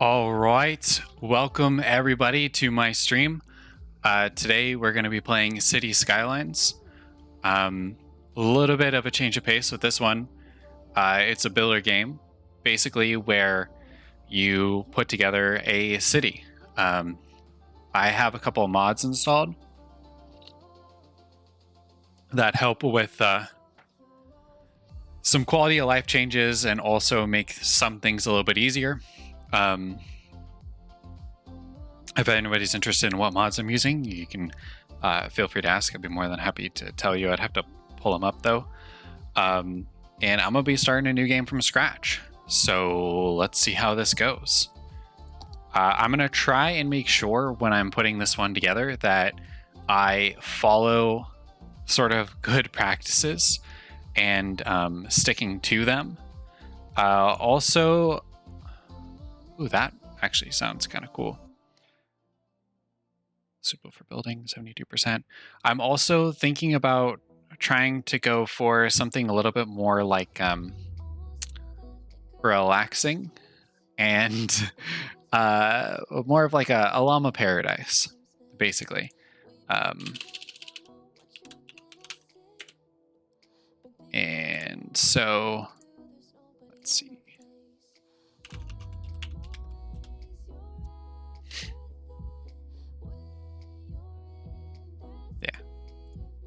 All right, welcome everybody to my stream. Today we're going to be playing Cities Skylines. A little bit of a change of pace with this one. It's a builder game, basically where you put together a city. I have a couple of mods installed that help with some quality of life changes and also make some things a little bit easier. If anybody's interested in what mods I'm using, you can feel free to ask. I'd be more than happy to tell you. I'd have to pull them up though. And I'm gonna be starting a new game from scratch. So let's see how this goes. I'm gonna try and make sure when I'm putting this one together that I follow sort of good practices and sticking to them. Also, ooh, that actually sounds kind of cool. Suitable for building, 72%. I'm also thinking about trying to go for something a little bit more like relaxing and more of like a Llama Paradise, basically. And so, let's see.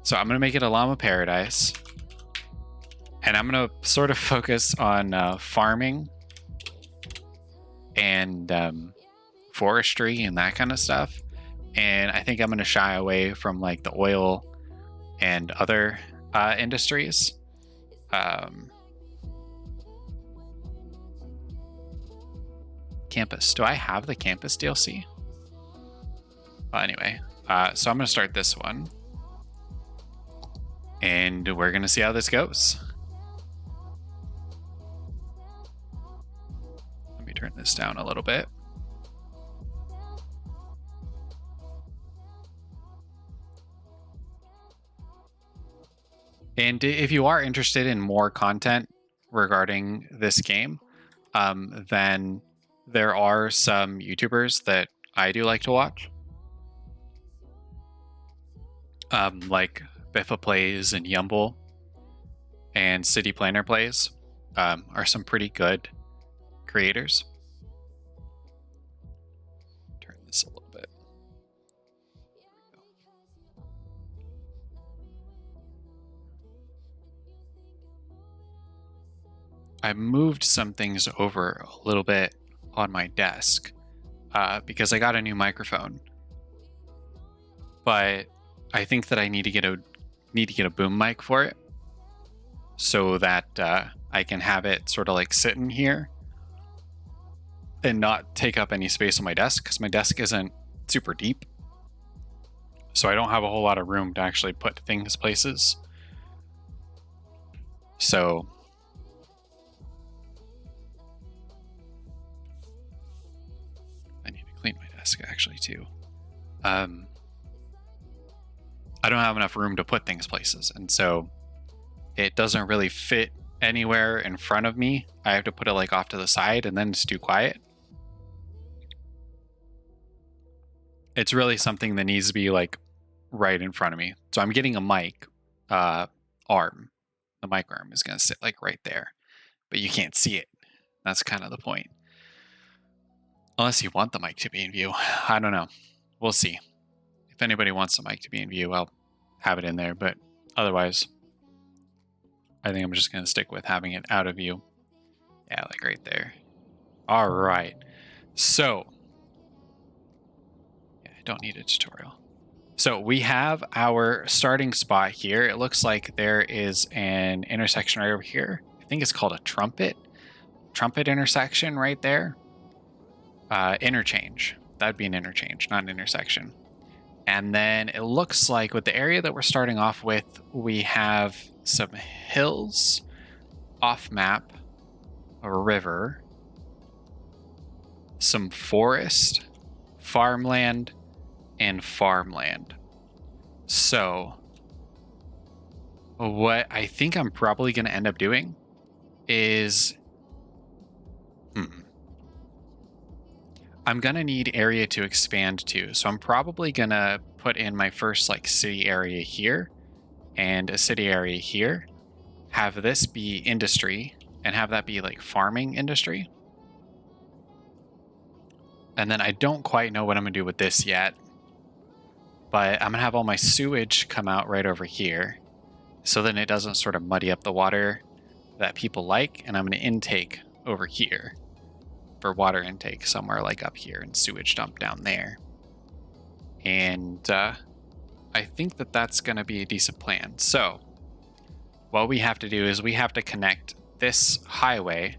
So I'm going to make it a Llama Paradise, and I'm going to sort of focus on farming and forestry and that kind of stuff. And I think I'm going to shy away from like the oil and other industries. Campus. Do I have the campus DLC? Well, anyway, so I'm going to start this one. And we're going to see how this goes. Let me turn this down a little bit. And if you are interested in more content regarding this game, then there are some YouTubers that I do like to watch. Like Biffa Plays and Yumble and City Planner Plays are some pretty good creators. Turn this a little bit. I moved some things over a little bit on my desk because I got a new microphone, but I think that I need to get a boom mic for it so that I can have it sort of like sitting here and not take up any space on my desk, because my desk isn't super deep. So I don't have a whole lot of room to actually put things places. So I need to clean my desk actually too. I don't have enough room to put things places, and so it doesn't really fit anywhere in front of me. I have to put it like off to the side, and then it's too quiet. It's really something that needs to be like right in front of me. So I'm getting a mic arm. The mic arm is going to sit like right there, but you can't see it. That's kind of the point. Unless you want the mic to be in view. I don't know. We'll see. If anybody wants the mic to be in view, I'll have it in there, but otherwise, I think I'm just going to stick with having it out of view. Yeah, like right there. All right. So, yeah, I don't need a tutorial. So we have our starting spot here. It looks like there is an intersection right over here. I think it's called a trumpet intersection right there. Interchange. That'd be an interchange, not an intersection. And then it looks like with the area that we're starting off with, we have some hills off map, a river, some forest, farmland, and farmland. So what I think I'm probably going to end up doing is I'm going to need area to expand to. So I'm probably going to put in my first like city area here and a city area here. Have this be industry and have that be like farming industry. And then I don't quite know what I'm going to do with this yet. But I'm going to have all my sewage come out right over here. So then it doesn't sort of muddy up the water that people like. And I'm going to intake over here for water intake somewhere like up here and sewage dump down there. And I think that that's going to be a decent plan. So what we have to do is we have to connect this highway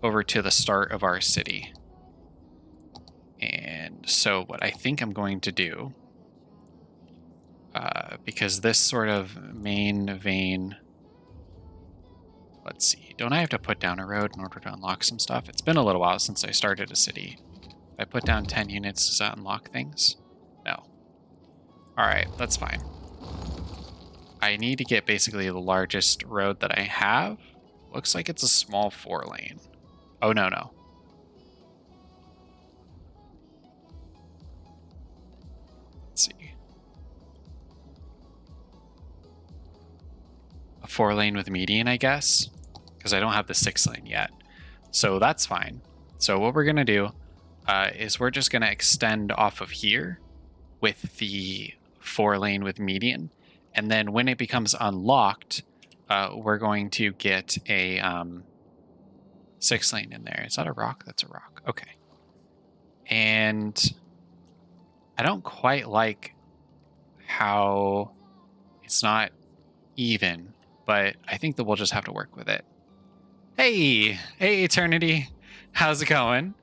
over to the start of our city. And so what I think I'm going to do, because this sort of main vein, let's see, don't I have to put down a road in order to unlock some stuff? It's been a little while since I started a city. If I put down 10 units, does that unlock things? No. All right, that's fine. I need to get basically the largest road that I have. Looks like it's a small 4-lane. Oh, no. Let's see. A 4-lane with median, I guess, because I don't have the 6-lane yet. So that's fine. So what we're going to do is we're just going to extend off of here with the 4-lane with median. And then when it becomes unlocked, we're going to get a 6-lane in there. Is that a rock? That's a rock. Okay. And I don't quite like how it's not even, but I think that we'll just have to work with it. Hey, Eternity. How's it going?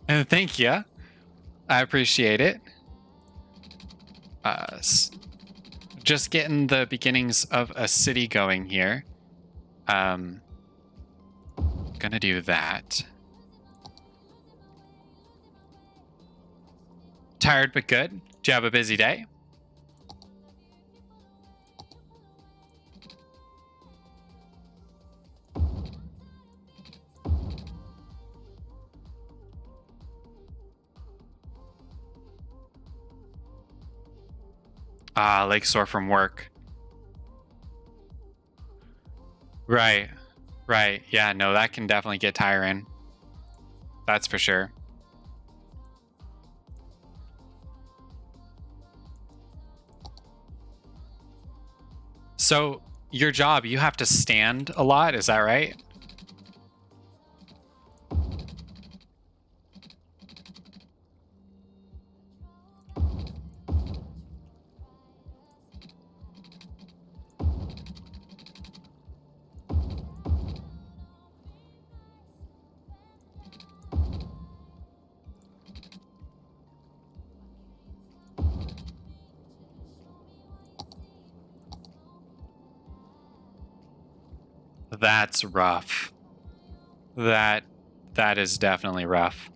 Thank you. I appreciate it. Just getting the beginnings of a city going here. Gonna do that. Tired but good. Do you have a busy day? Like sore from work. Right. Yeah, no, that can definitely get tiring. That's for sure. So your job, you have to stand a lot, is that right? That's rough. That is definitely rough.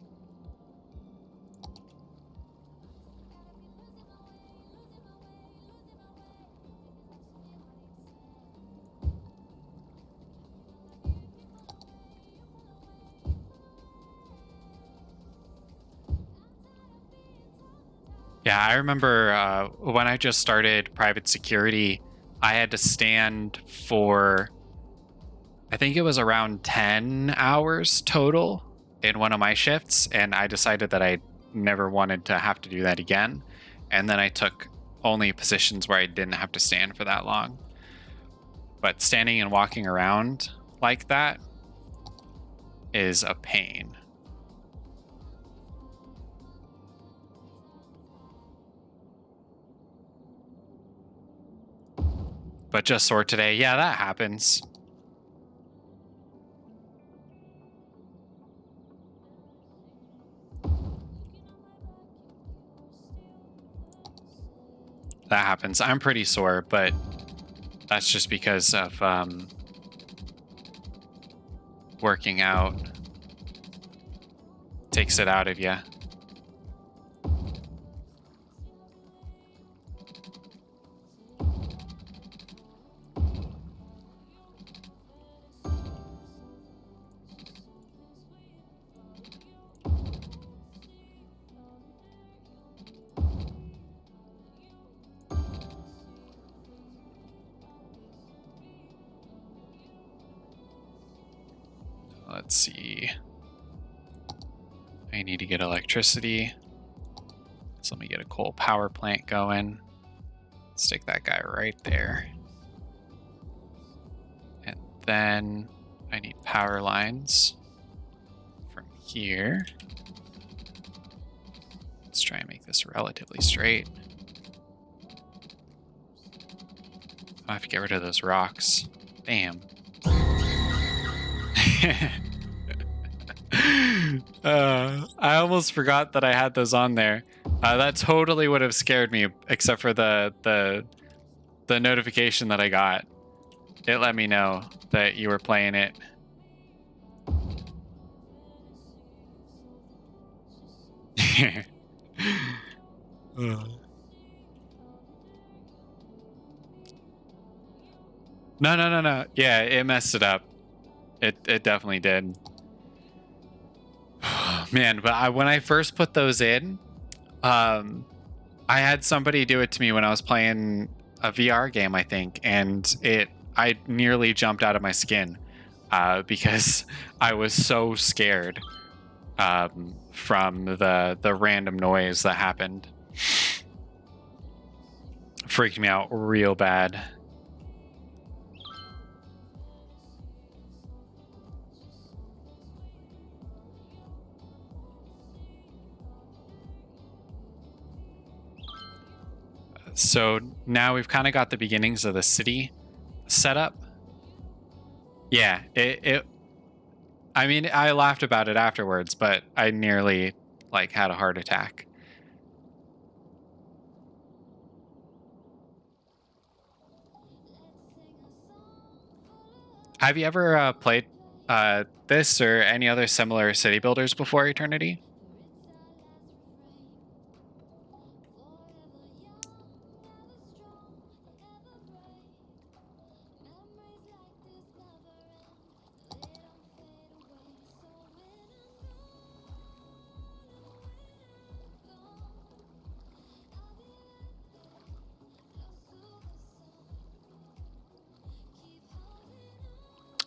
Yeah, I remember when I just started private security, I had to stand for, I think it was around 10 hours total in one of my shifts, and I decided that I never wanted to have to do that again. And then I took only positions where I didn't have to stand for that long. But standing and walking around like that is a pain. But just sort today, yeah, that happens. That happens. I'm pretty sore, but that's just because of working out. Takes it out of you. let's see. I need to get electricity. So let me get a coal power plant going. Stick that guy right there. And then I need power lines from here. Let's try and make this relatively straight. I have to get rid of those rocks. Damn. I almost forgot that I had those on there. That totally would have scared me, except for the notification that I got. It let me know that you were playing it. No. Yeah, it messed it up. It definitely did. Man, but when I first put those in, I had somebody do it to me when I was playing a VR game, I think, and I nearly jumped out of my skin because I was so scared from the random noise that happened. Freaked me out real bad. So now we've kind of got the beginnings of the city set up. Yeah, I mean, I laughed about it afterwards, but I nearly like had a heart attack. Have you ever played this or any other similar city builders before, Eternity?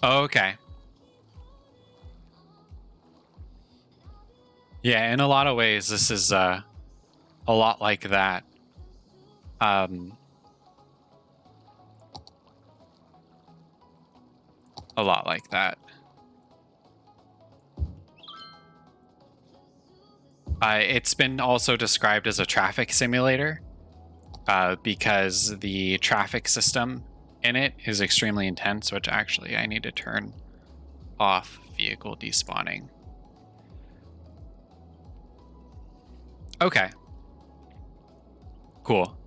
Oh, okay. Yeah, in a lot of ways, this is a lot like that. A lot like that. It's been also described as a traffic simulator because the traffic system in it is extremely intense, which actually I need to turn off vehicle despawning. Okay. Cool.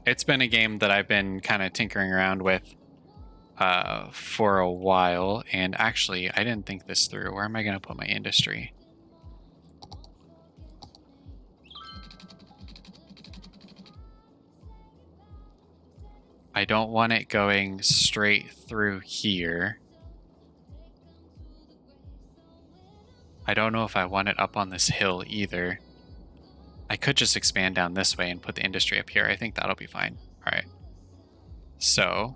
It's been a game that I've been kind of tinkering around with for a while, and actually I didn't think this through. Where am I going to put my industry? I don't want it going straight through here. I don't know if I want it up on this hill either. I could just expand down this way and put the industry up here. I think that'll be fine. All right. So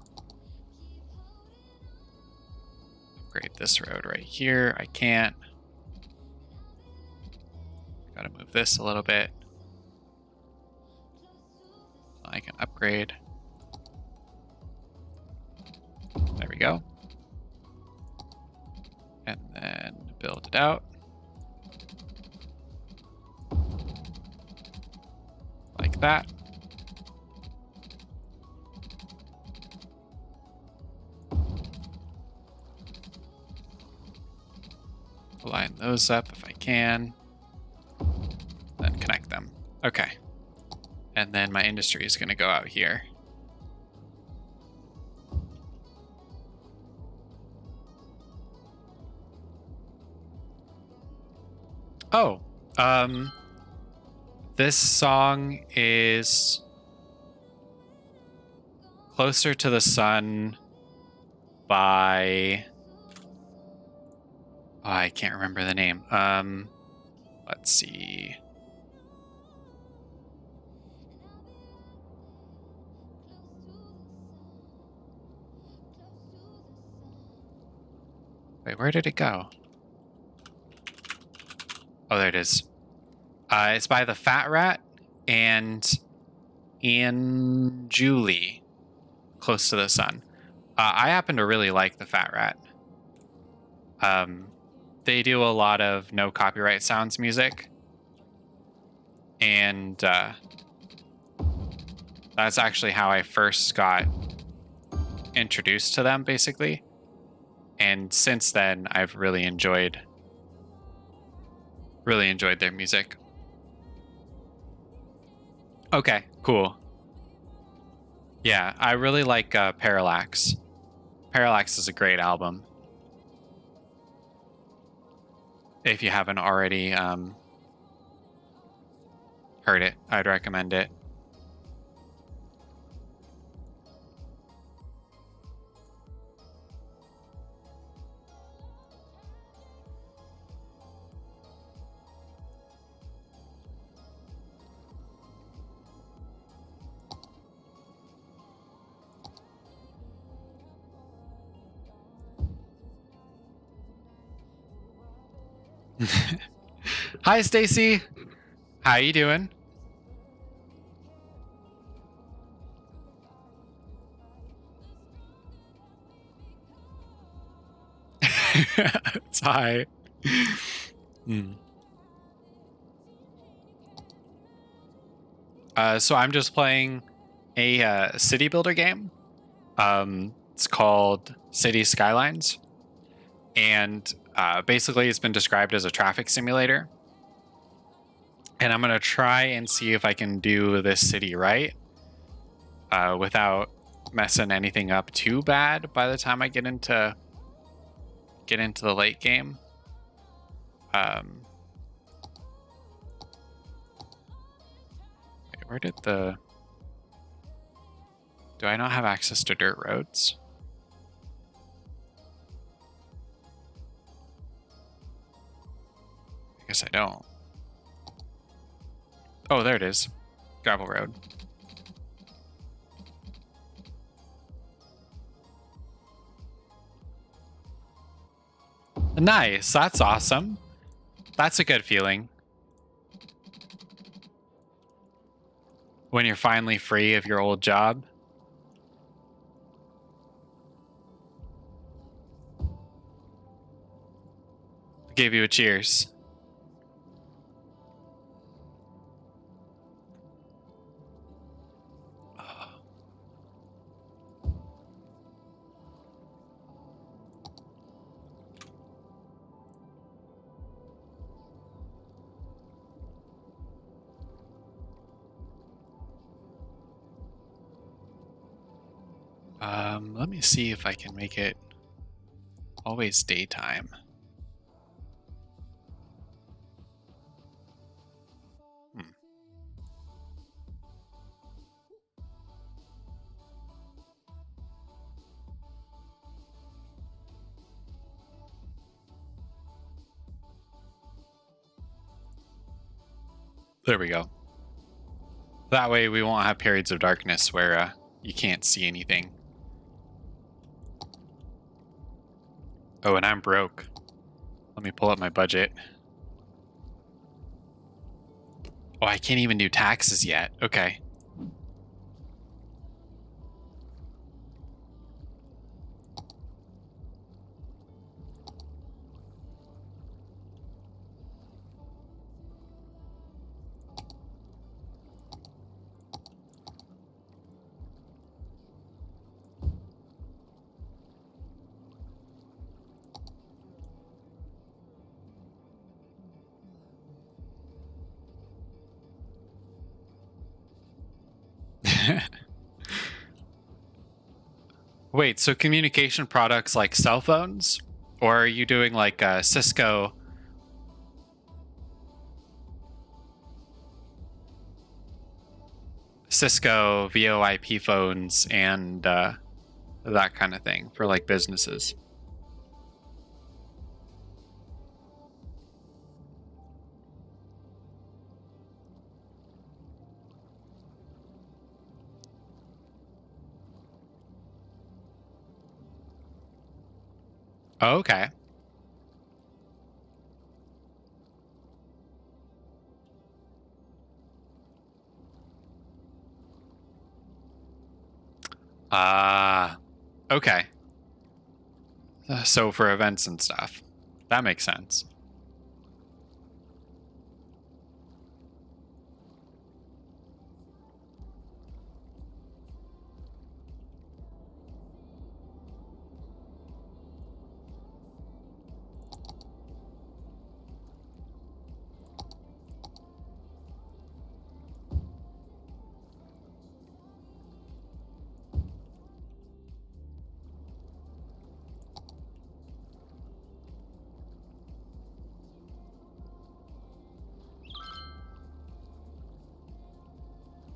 upgrade this road right here. I can't. Gotta move this a little bit. So I can upgrade. There we go. And then build it out. Like that. Line those up if I can. Then connect them. Okay. And then my industry is going to go out here. Oh, this song is Closer to the Sun by, oh, I can't remember the name. Let's see. Wait, where did it go? Oh, there it is. It's by the Fat Rat and Julie, close to the sun. I happen to really like the Fat Rat. They do a lot of no copyright sounds music. And that's actually how I first got introduced to them, basically. And since then, I've really enjoyed their music. Okay, cool. Yeah, I really like Parallax. Parallax is a great album. If you haven't already heard it, I'd recommend it. Hi, Stacy. How you doing? It's hi. So I'm just playing a city builder game. It's called Cities Skylines. And basically it's been described as a traffic simulator. And I'm going to try and see if I can do this city right without messing anything up too bad by the time I get into the late game. Where did do I not have access to dirt roads? I guess I don't. Oh, there it is. Gravel road. Nice. That's awesome. That's a good feeling. When you're finally free of your old job. Gave you a cheers. Let me see if I can make it always daytime. There we go. That way we won't have periods of darkness where you can't see anything. Oh, and I'm broke. Let me pull up my budget. Oh, I can't even do taxes yet. Okay. Wait, so communication products like cell phones? Or are you doing like Cisco VoIP phones and that kind of thing for like businesses? Oh, okay. Ah, okay. So for events and stuff. That makes sense.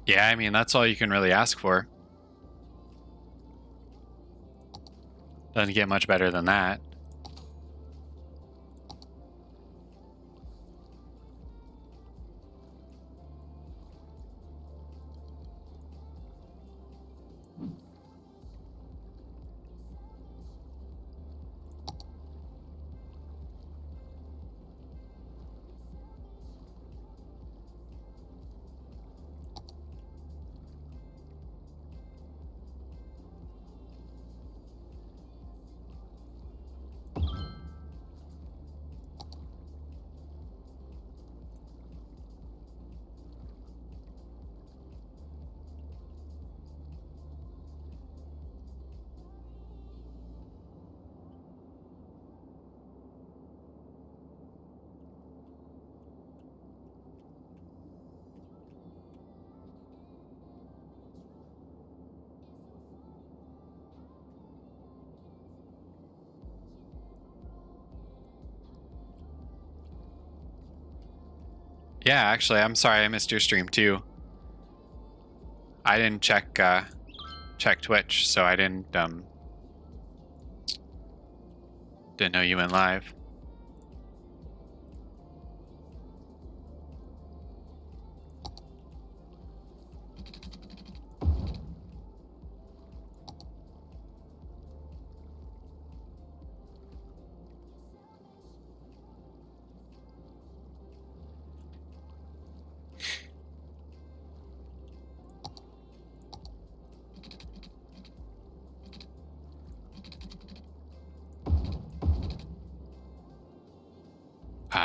Yeah, I mean, that's all you can really ask for. Doesn't get much better than that. Yeah, actually, I'm sorry I missed your stream too. I didn't check Twitch, so I didn't know you went live.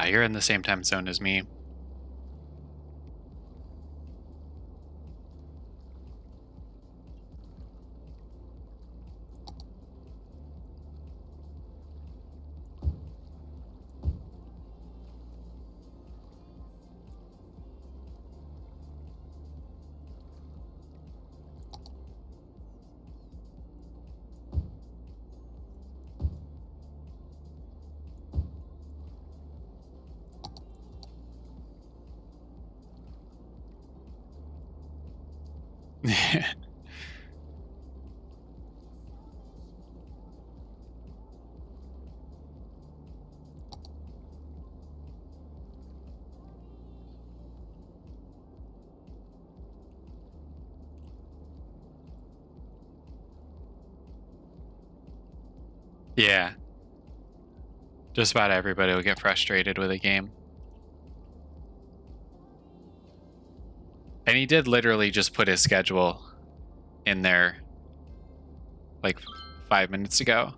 You're in the same time zone as me. Yeah. Just about everybody will get frustrated with a game. And he did literally just put his schedule in there like 5 minutes ago.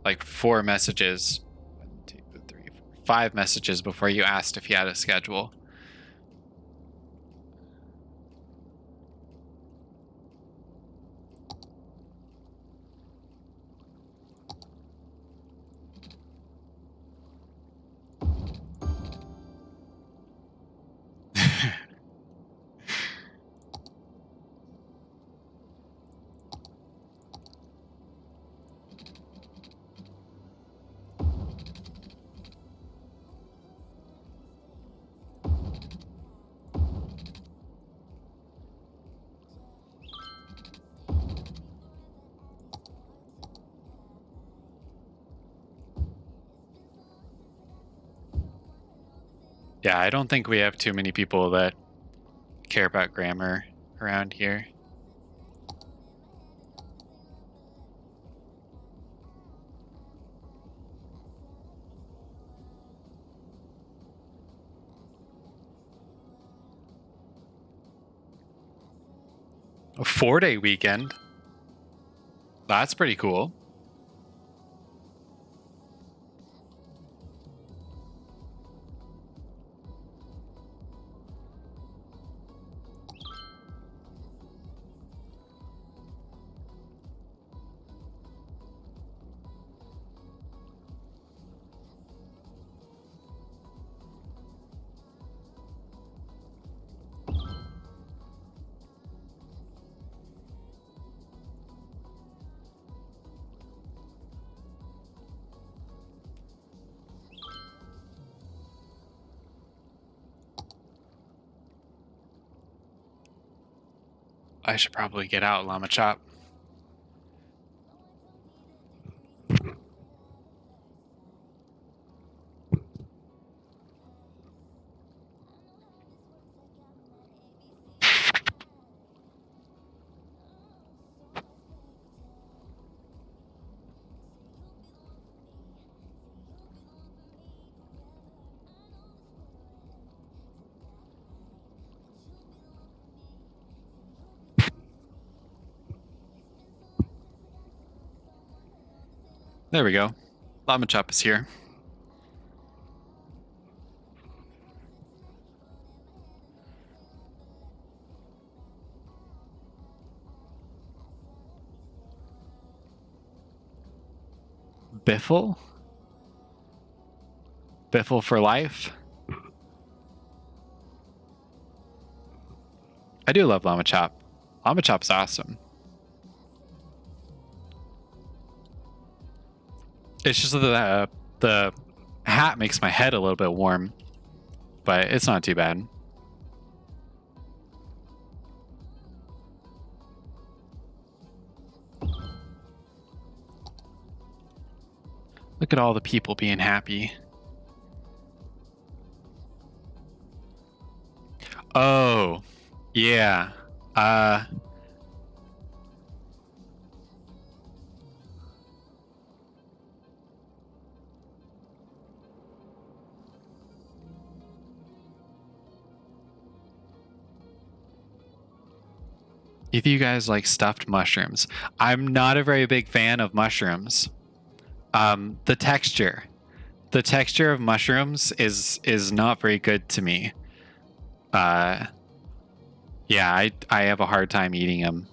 Like 4 messages. 1, 2, 3, 4, 5 messages before you asked if he had a schedule. Yeah, I don't think we have too many people that care about grammar around here. A 4-day weekend. That's pretty cool. I should probably get out, Llama Chop. There we go. Llama Chop is here. Biffle? Biffle for life? I do love Llama Chop. Llama Chop's awesome. It's just that the hat makes my head a little bit warm, but it's not too bad. Look at all the people being happy. Oh, yeah. If you guys like stuffed mushrooms, I'm not a very big fan of mushrooms. The texture of mushrooms is not very good to me. Yeah, I have a hard time eating them.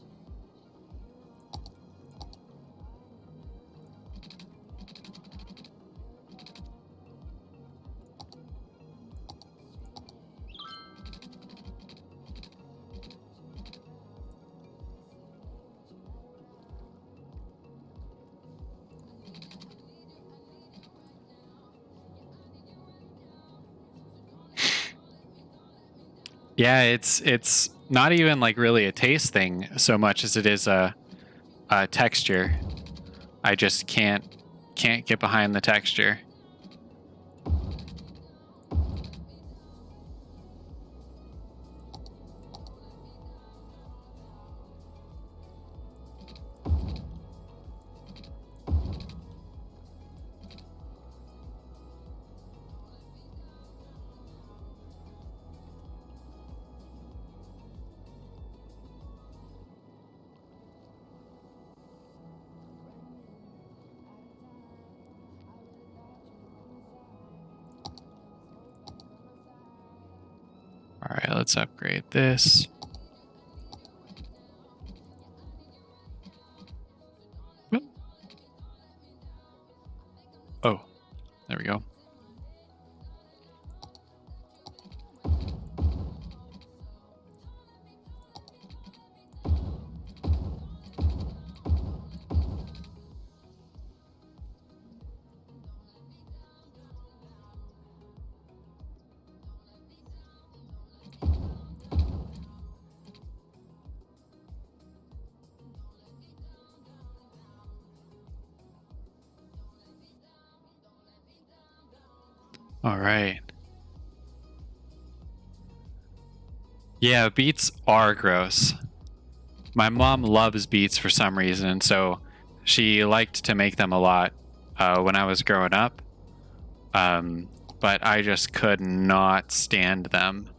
Yeah, it's not even like really a taste thing so much as it is a texture. I just can't get behind the texture. All right, let's upgrade this. Oh, there we go. All right. Yeah, beets are gross. My mom loves beets for some reason, so she liked to make them a lot when I was growing up. But I just could not stand them.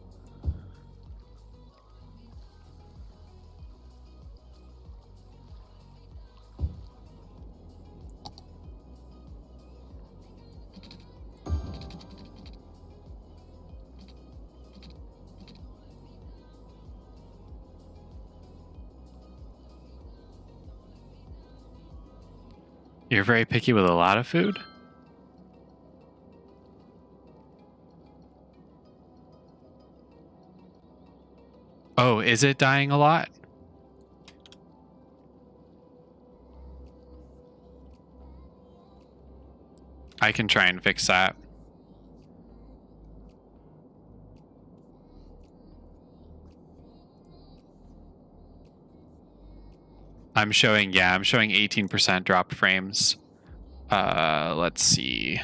You're very picky with a lot of food? Oh, is it dying a lot? I can try and fix that. I'm showing 18% dropped frames. Let's see.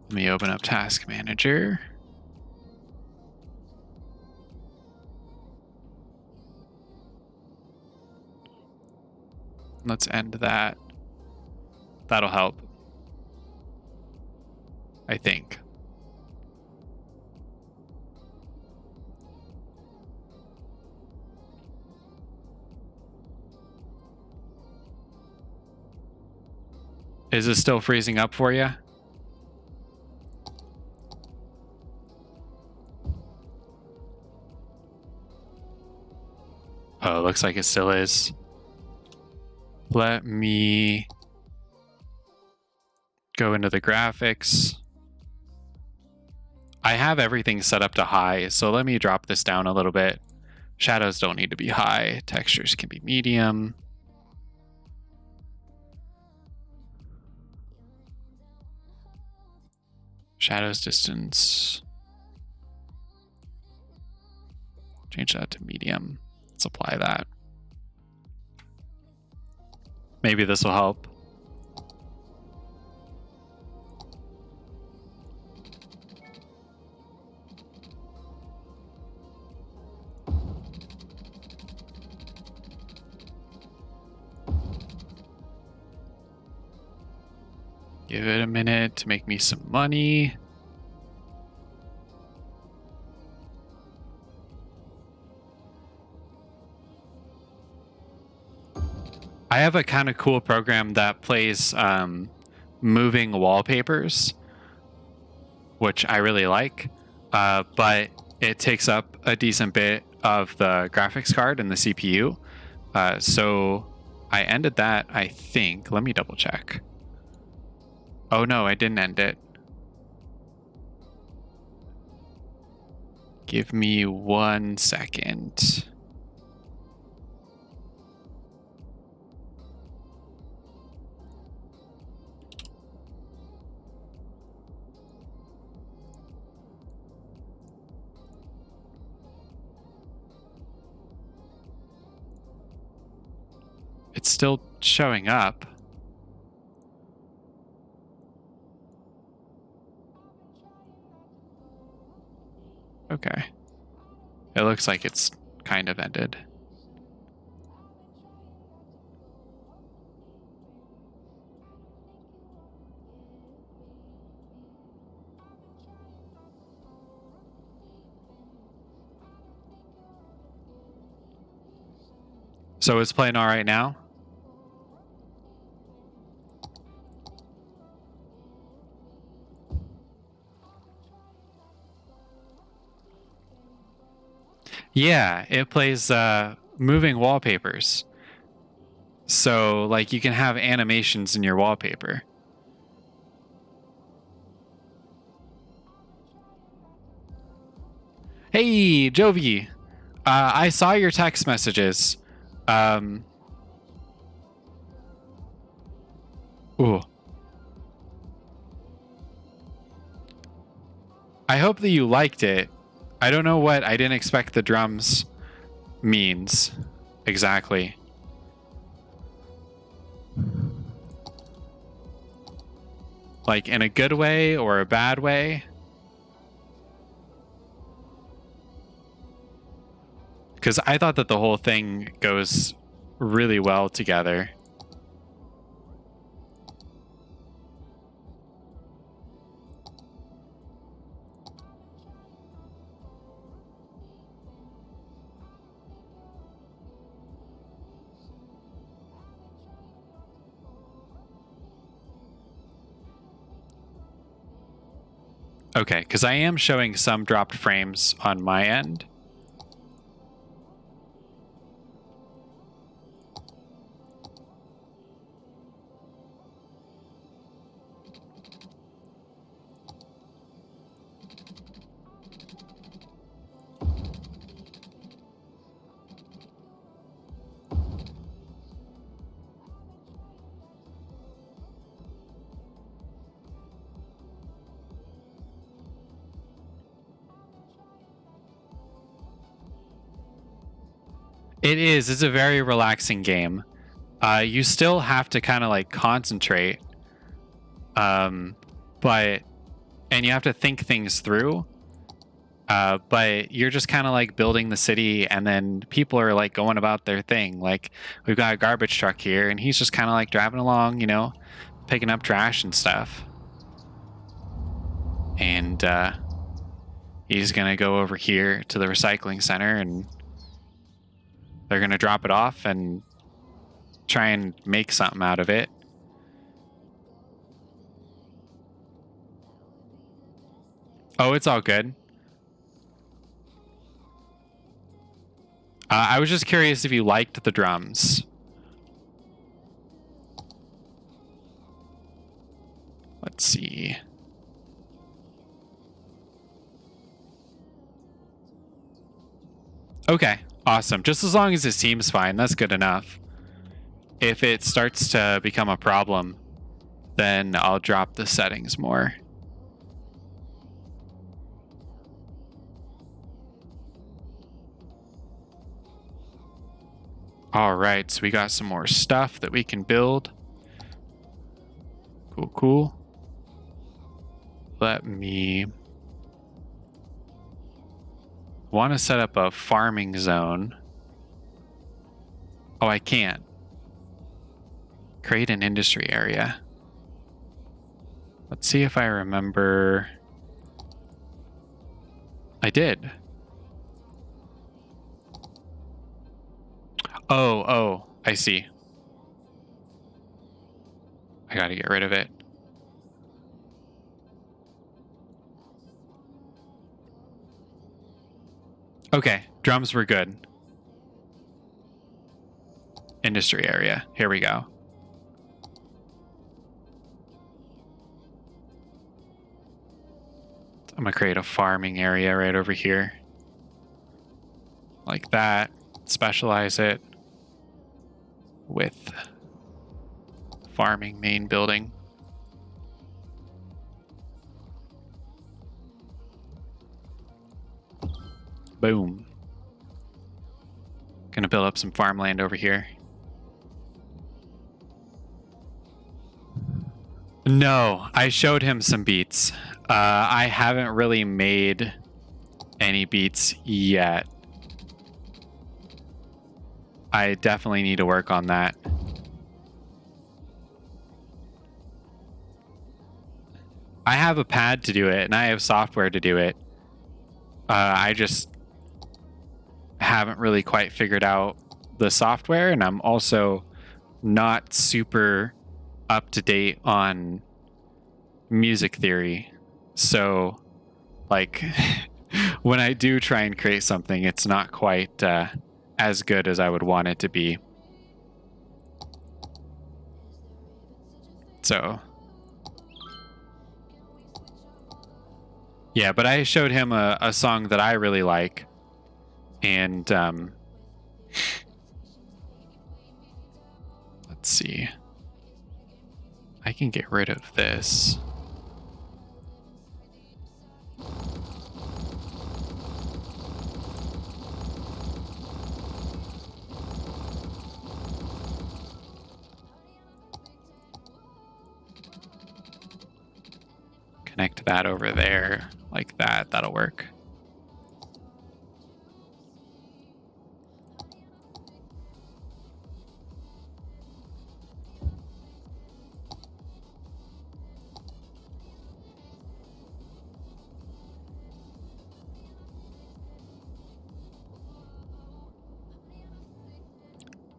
Let me open up Task Manager. Let's end that. That'll help, I think. Is it still freezing up for you? Oh, looks like it still is. Let me go into the graphics. I have everything set up to high, so let me drop this down a little bit. Shadows don't need to be high. Textures can be medium. Shadows distance. Change that to medium. Let's apply that. Maybe this will help. Give it a minute to make me some money. I have a kind of cool program that plays moving wallpapers, which I really like, but it takes up a decent bit of the graphics card and the CPU. So I ended that, I think. Let me double check. Oh no, I didn't end it. Give me 1 second. It's still showing up. Okay. It looks like it's kind of ended. So it's playing all right now? Yeah, it plays moving wallpapers. So, like, you can have animations in your wallpaper. Hey, Jovi. I saw your text messages. Ooh. I hope that you liked it. I don't know what I didn't expect the drums means exactly. Like in a good way or a bad way? Because I thought that the whole thing goes really well together. Okay, because I am showing some dropped frames on my end. It is. It's a very relaxing game. You still have to kind of like concentrate, but and you have to think things through. But you're just kind of like building the city, and then people are like going about their thing. Like we've got a garbage truck here, and he's just kind of like driving along, you know, picking up trash and stuff. And he's gonna go over here to the recycling center, and they're gonna drop it off and try and make something out of it. Oh, it's all good. I was just curious if you liked the drums. Let's see. Okay, awesome. Just as long as it seems fine, that's good enough. If it starts to become a problem, then I'll drop the settings more. All right, so we got some more stuff that we can build. Cool, cool. Let me... want to set up a farming zone. Oh, I can't. Create an industry area. Let's see if I remember. I did. Oh, I see. I gotta get rid of it. Okay, drums were good. Industry area. Here we go. I'm gonna create a farming area right over here. Like that. Specialize it with farming main building. Boom. Gonna build up some farmland over here. No, I showed him some beats. I haven't really made any beats yet. I definitely need to work on that. I have a pad to do it, and I have software to do it. I just haven't really quite figured out the software, and I'm also not super up to date on music theory. So, like, when I do try and create something, it's not quite as good as I would want it to be. So, yeah, but I showed him a song that I really like, and let's see. I can get rid of this. Connect that over there like that. That'll work.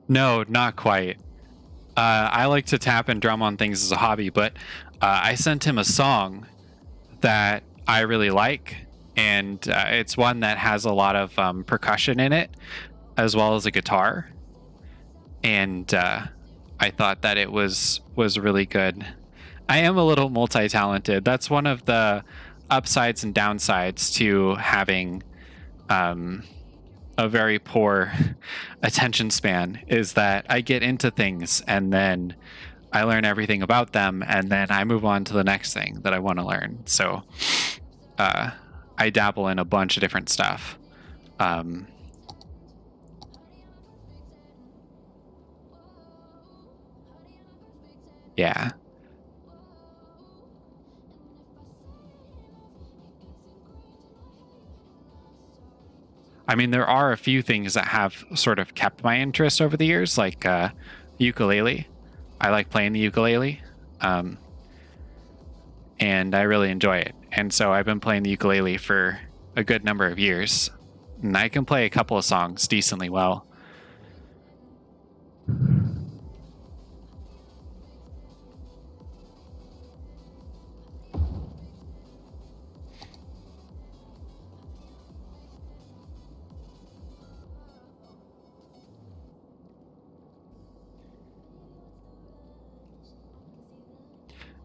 No, not quite. I like to tap and drum on things as a hobby, but I sent him a song that I really like, and it's one that has a lot of percussion in it, as well as a guitar. And I thought that it was really good. I am a little multi-talented. That's one of the upsides and downsides to having a very poor attention span, is that I get into things and then I learn everything about them, and then I move on to the next thing that I want to learn. So I dabble in a bunch of different stuff. Yeah. I mean, there are a few things that have sort of kept my interest over the years, like ukulele. I like playing the ukulele, and I really enjoy it. And so I've been playing the ukulele for a good number of years, and I can play a couple of songs decently well.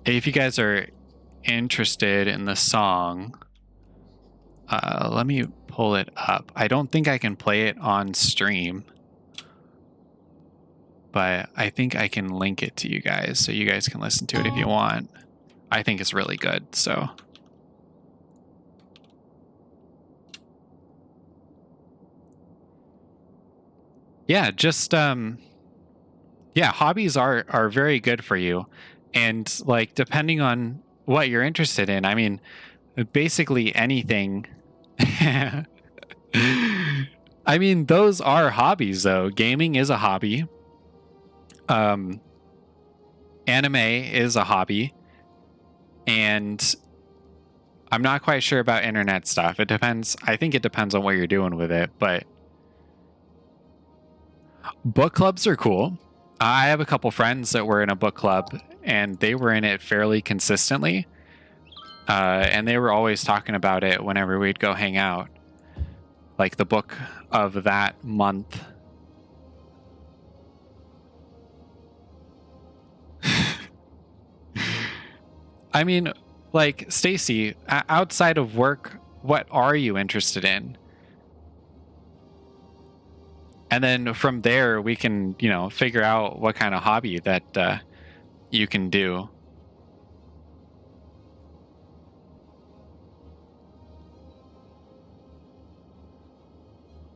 If you guys are interested in the song, let me pull it up. I don't think I can play it on stream, but I think I can link it to you guys so you guys can listen to it if you want. I think it's really good, so. Yeah, just yeah, hobbies are very good for you. And like depending on what you're interested in, I mean, basically anything. I mean, those are hobbies though. Gaming is a hobby. Anime is a hobby. And I'm not quite sure about internet stuff. It depends. I think it depends on what you're doing with it, but book clubs are cool. I have a couple friends that were in a book club and they were in it fairly consistently. And they were always talking about it whenever we'd go hang out. Like the book of that month. I mean, like, Stacy, outside of work, what are you interested in? And then from there, we can, you know, figure out what kind of hobby that you can do.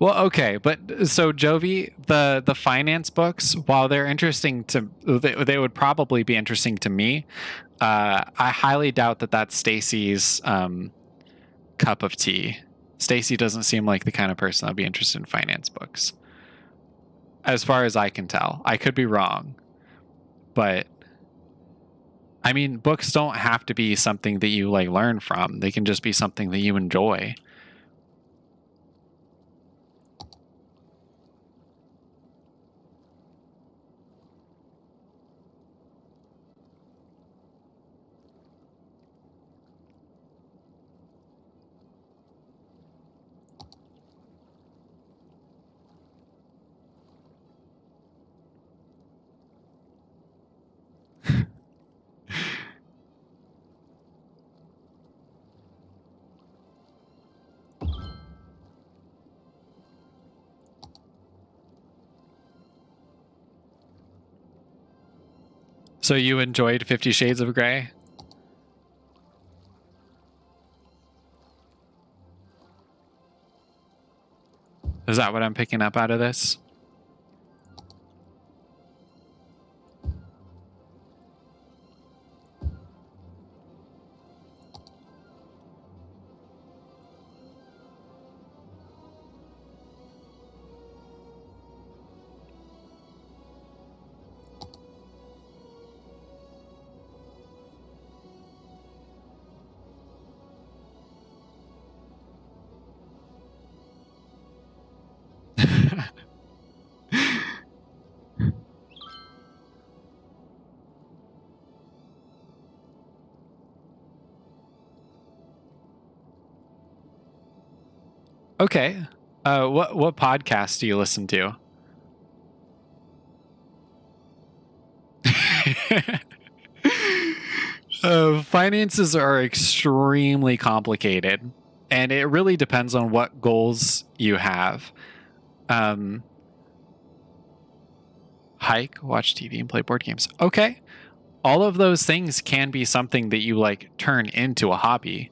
Well, okay, but so Jovi, the finance books, while they're interesting to, they would probably be interesting to me. I highly doubt that that's Stacy's cup of tea. Stacy doesn't seem like the kind of person that'd be interested in finance books, as far as I can tell. I could be wrong, but I mean, books don't have to be something that you like learn from. They can just be something that you enjoy. So you enjoyed 50 Shades of Grey? Is that what I'm picking up out of this? Okay. What podcast do you listen to? Finances are extremely complicated, and it really depends on what goals you have. Hike, watch TV, and play board games. Okay. All of those things can be something that you like turn into a hobby.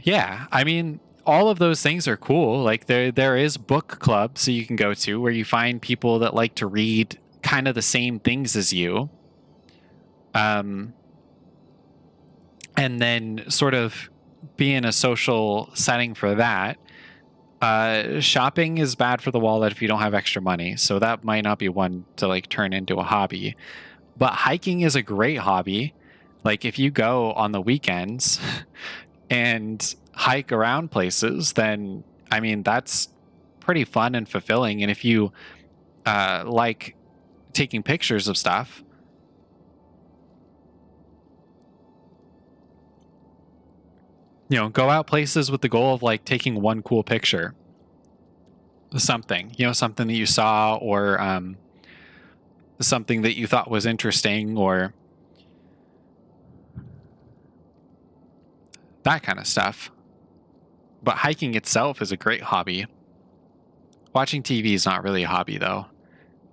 Yeah, I mean, all of those things are cool. Like there is book clubs that you can go to where you find people that like to read kind of the same things as you. And then sort of be in a social setting for that. Shopping is bad for the wallet if you don't have extra money, so that might not be one to like turn into a hobby. But hiking is a great hobby. Like if you go on the weekends and hike around places, then I mean that's pretty fun and fulfilling. And if you like taking pictures of stuff, you know, go out places with the goal of like taking one cool picture, something, you know, something that you saw, or something that you thought was interesting, or that kind of stuff. But hiking itself is a great hobby. Watching TV is not really a hobby though.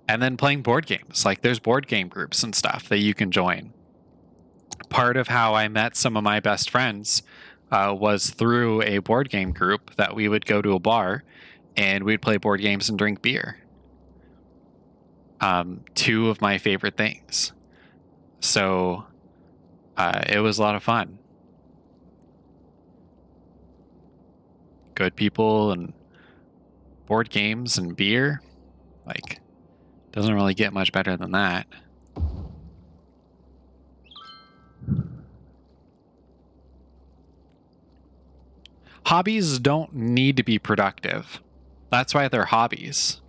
And then playing board games, like there's board game groups and stuff that you can join. Part of how I met some of my best friends was through a board game group that we would go to a bar and we'd play board games and drink beer. Two of my favorite things. So it was a lot of fun. Good people and board games and beer. Like, doesn't really get much better than that. Hobbies don't need to be productive. That's why they're hobbies.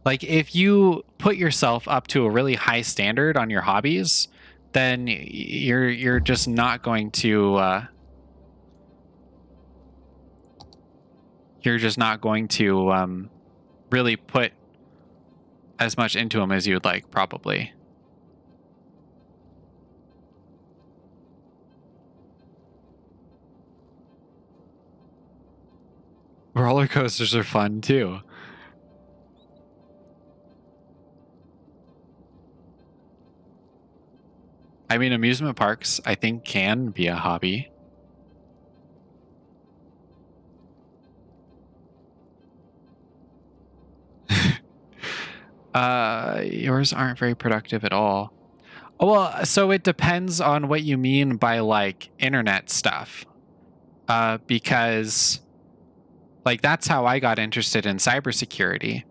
Like if you put yourself up to a really high standard on your hobbies, then you're just not going to really put as much into them as you would like, probably. Roller coasters are fun too. I mean, amusement parks, I think, can be a hobby. Yours aren't very productive at all. Well, so it depends on what you mean by like internet stuff. Because like that's how I got interested in cybersecurity,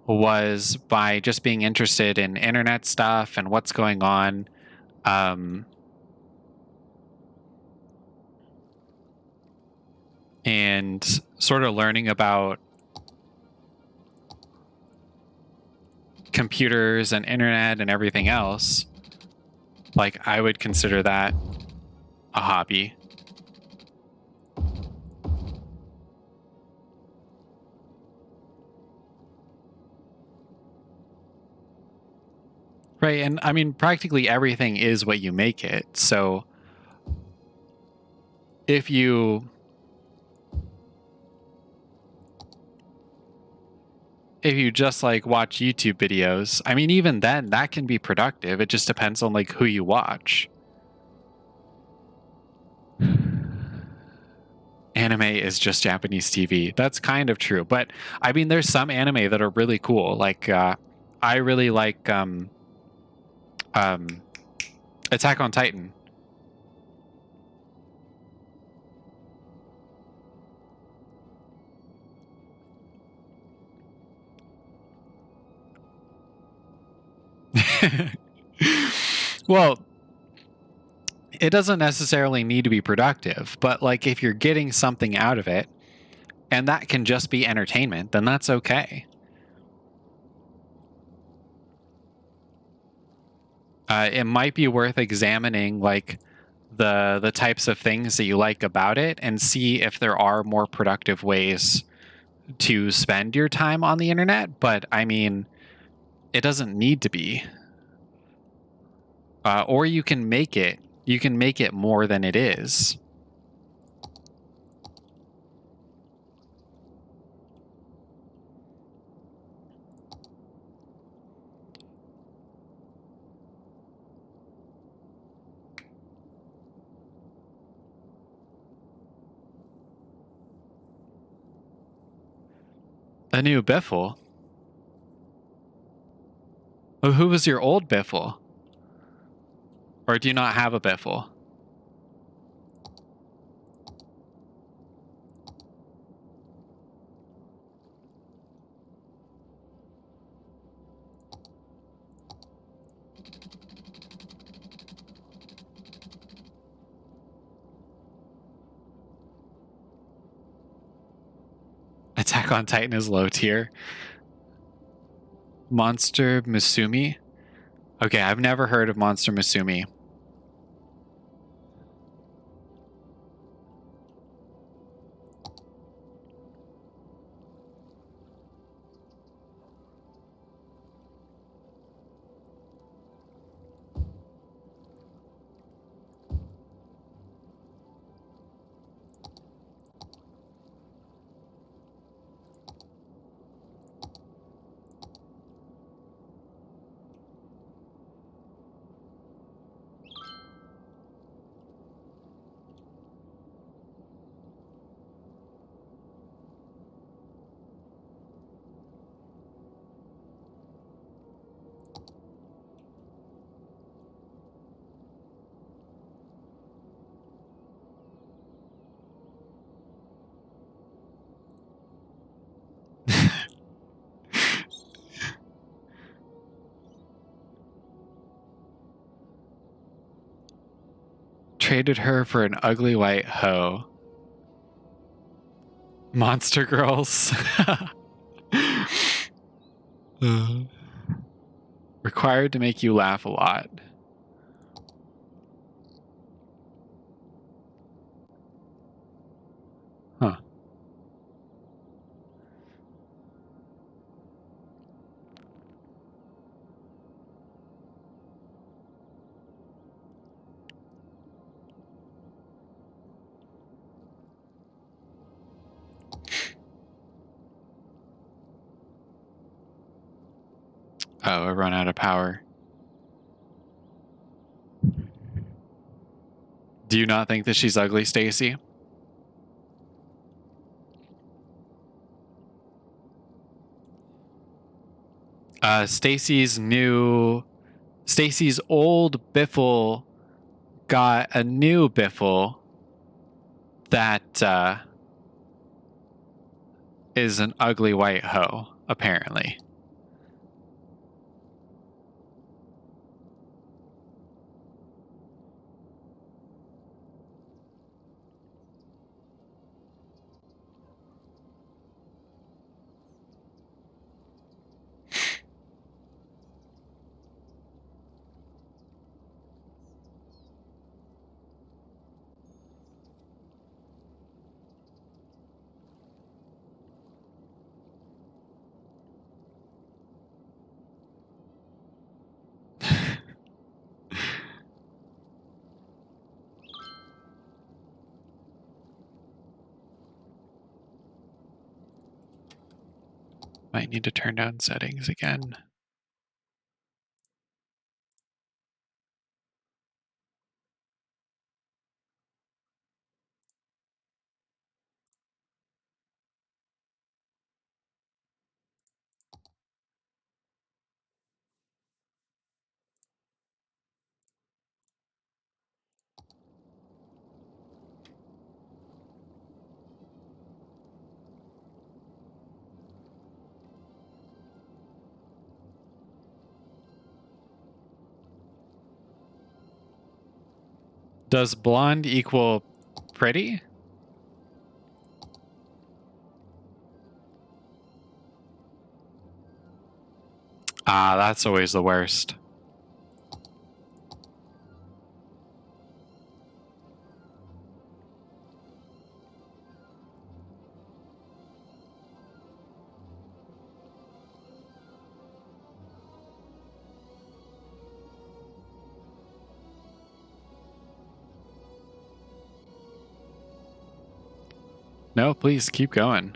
was by just being interested in internet stuff and what's going on. And sort of learning about computers and internet and everything else. Like I would consider that a hobby. Right, and I mean practically everything is what you make it. So if you just like watch YouTube videos, I mean even then that can be productive. It just depends on like who you watch. Anime is just Japanese TV. That's kind of true, but I mean there's some anime that are really cool. Like I really like Attack on Titan. Well, it doesn't necessarily need to be productive, but like if you're getting something out of it and that can just be entertainment, then that's okay. It might be worth examining like the types of things that you like about it and see if there are more productive ways to spend your time on the internet. But I mean, it doesn't need to be. Or you can make it. You can make it more than it is. A new biffle. Oh, who was your old Biffle? Or do you not have a Biffle? Attack on Titan is low tier. Monster Musumi? Okay, I've never heard of Monster Musumi. Traded her for an ugly white hoe. Monster girls. Required to make you laugh a lot. Huh. Oh, I run out of power. Do you not think that she's ugly, Stacy? Stacy's old Biffle got a new Biffle that is an ugly white hoe, apparently. Might need to turn down settings again. Does blonde equal pretty? Ah, that's always the worst. No, please keep going.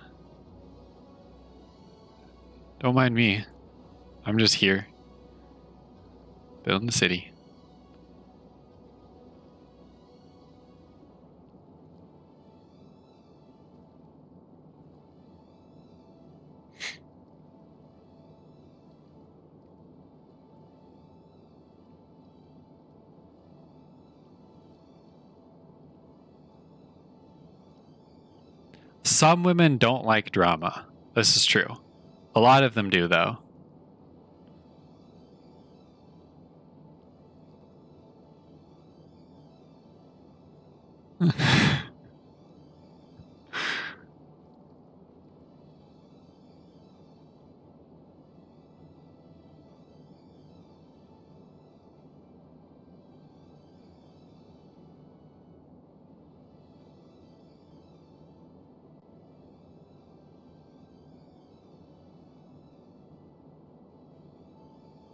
Don't mind me. I'm just here. Building the city. Some women don't like drama. This is true. A lot of them do, though.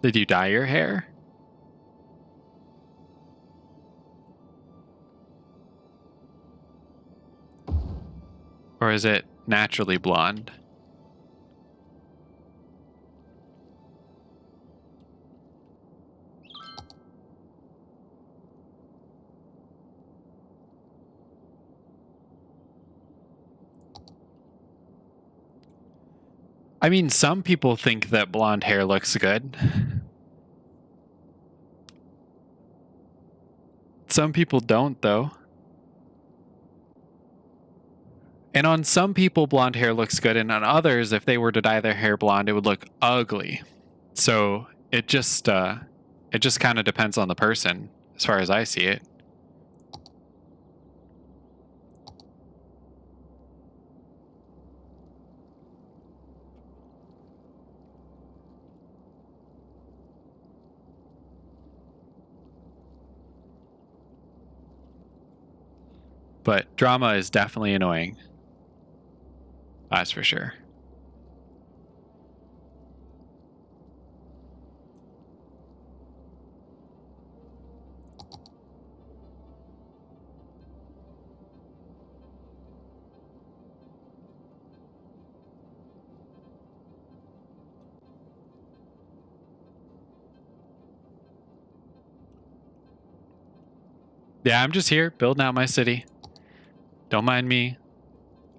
Did you dye your hair? Or is it naturally blonde? I mean, some people think that blonde hair looks good. Some people don't, though. And on some people, blonde hair looks good, and on others, if they were to dye their hair blonde, it would look ugly. So it just kind of depends on the person, as far as I see it. But drama is definitely annoying. That's for sure. Yeah, I'm just here building out my city. Don't mind me.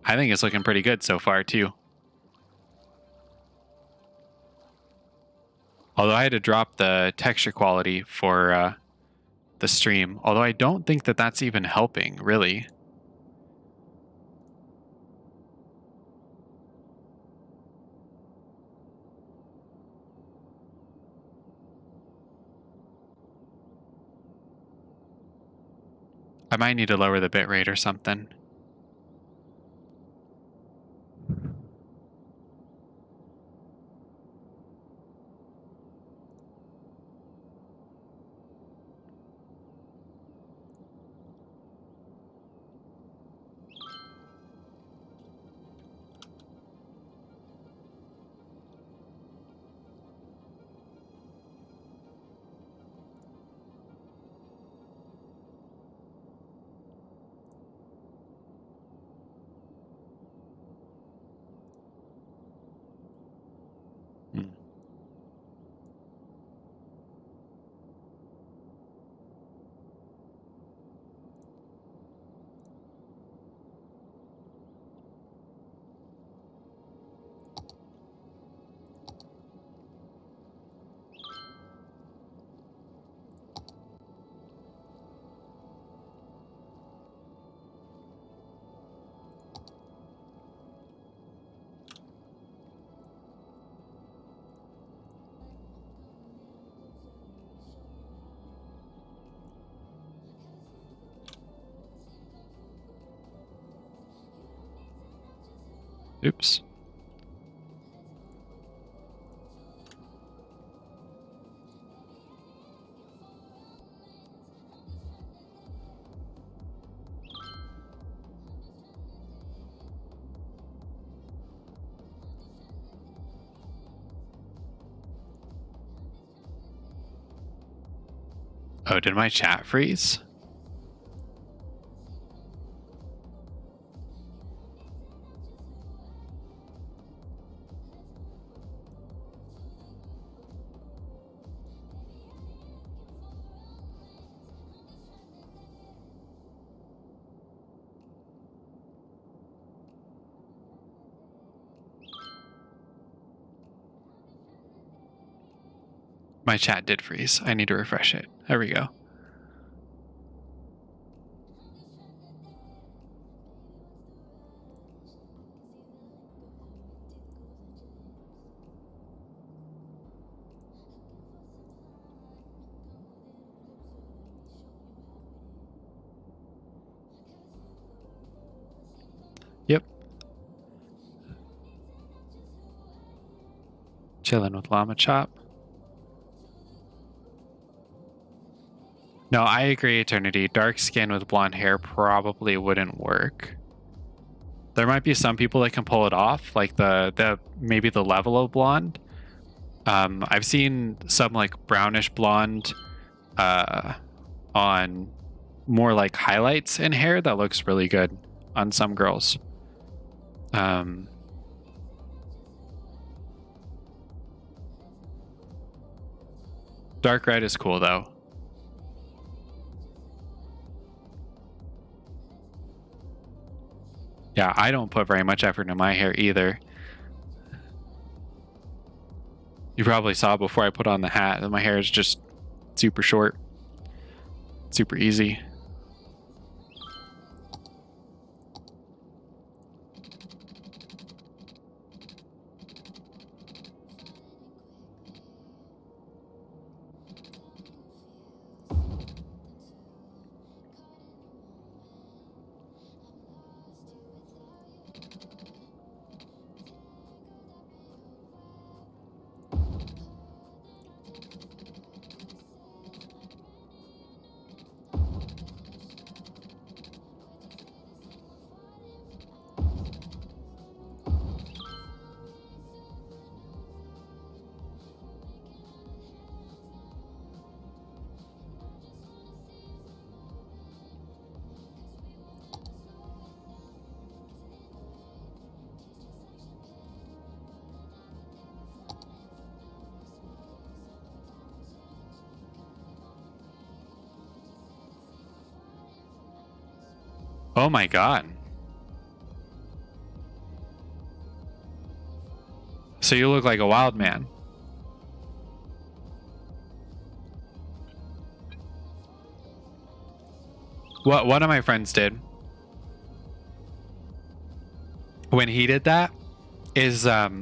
I think it's looking pretty good so far, too. Although I had to drop the texture quality for the stream. Although I don't think that that's even helping, really. I might need to lower the bitrate or something. Oops. Oh, did my chat freeze? My chat did freeze. I need to refresh it. There we go. Chilling with Llama Chop. No, I agree, Eternity. Dark skin with blonde hair probably wouldn't work. There might be some people that can pull it off, like the maybe the level of blonde. I've seen some like brownish blonde on more like highlights in hair that looks really good on some girls. Dark red is cool though. Yeah, I don't put very much effort into my hair either. You probably saw before I put on the hat that my hair is just super short, super easy. Oh my god. So you look like a wild man. What one of my friends did when he did that is I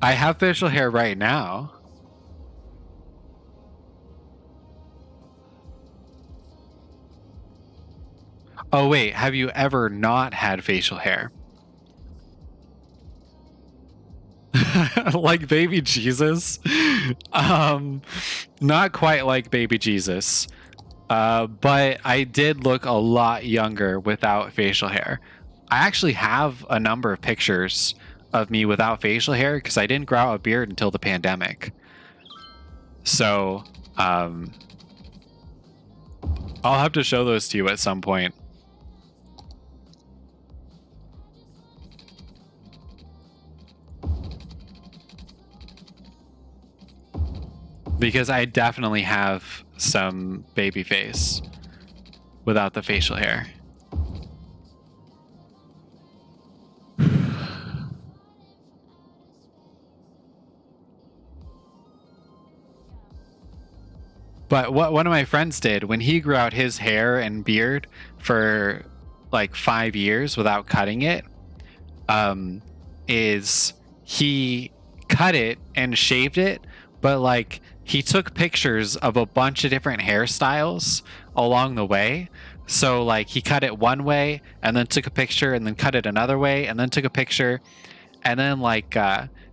have facial hair right now. Oh wait, have you ever not had facial hair? Like baby Jesus? Not quite like baby Jesus. But I did look a lot younger without facial hair. I actually have a number of pictures of me without facial hair because I didn't grow out a beard until the pandemic. So, I'll have to show those to you at some point. Because I definitely have some baby face without the facial hair. But what one of my friends did when he grew out his hair and beard for like 5 years without cutting it, is he cut it and shaved it, but like he took pictures of a bunch of different hairstyles along the way. So like he cut it one way and then took a picture and then cut it another way and then took a picture and then like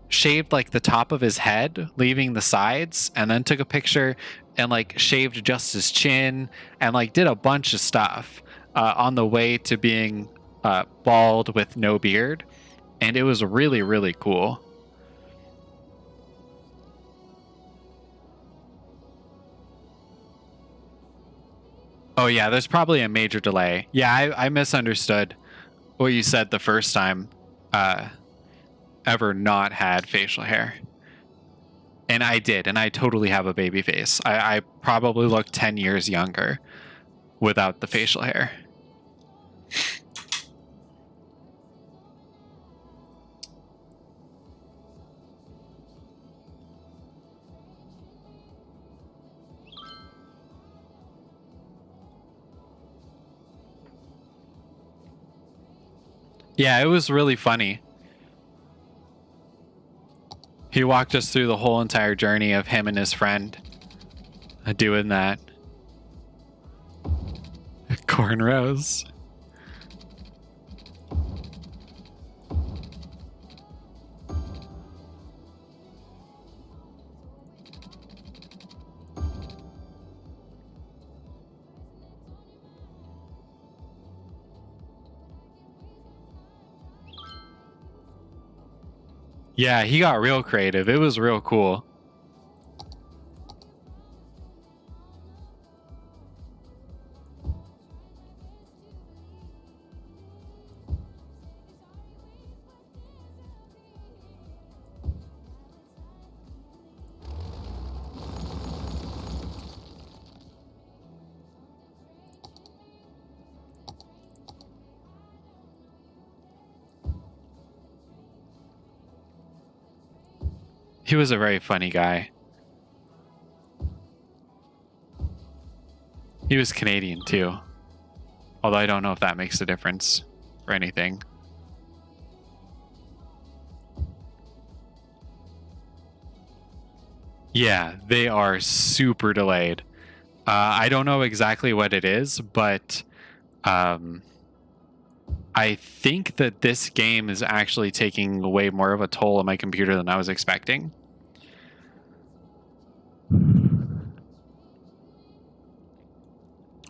shaved like the top of his head, leaving the sides, and then took a picture and like shaved just his chin and like did a bunch of stuff on the way to being bald with no beard. And it was really, really cool. Oh yeah, there's probably a major delay. Yeah, I misunderstood what you said the first time ever not had facial hair. And I did, and I totally have a baby face. I probably look 10 years younger without the facial hair. Yeah, it was really funny. He walked us through the whole entire journey of him and his friend doing that. Cornrows. Yeah, he got real creative. It was real cool. He was a very funny guy. He was Canadian too. Although I don't know if that makes a difference or anything. Yeah, they are super delayed. I don't know exactly what it is, but I think that this game is actually taking way more of a toll on my computer than I was expecting.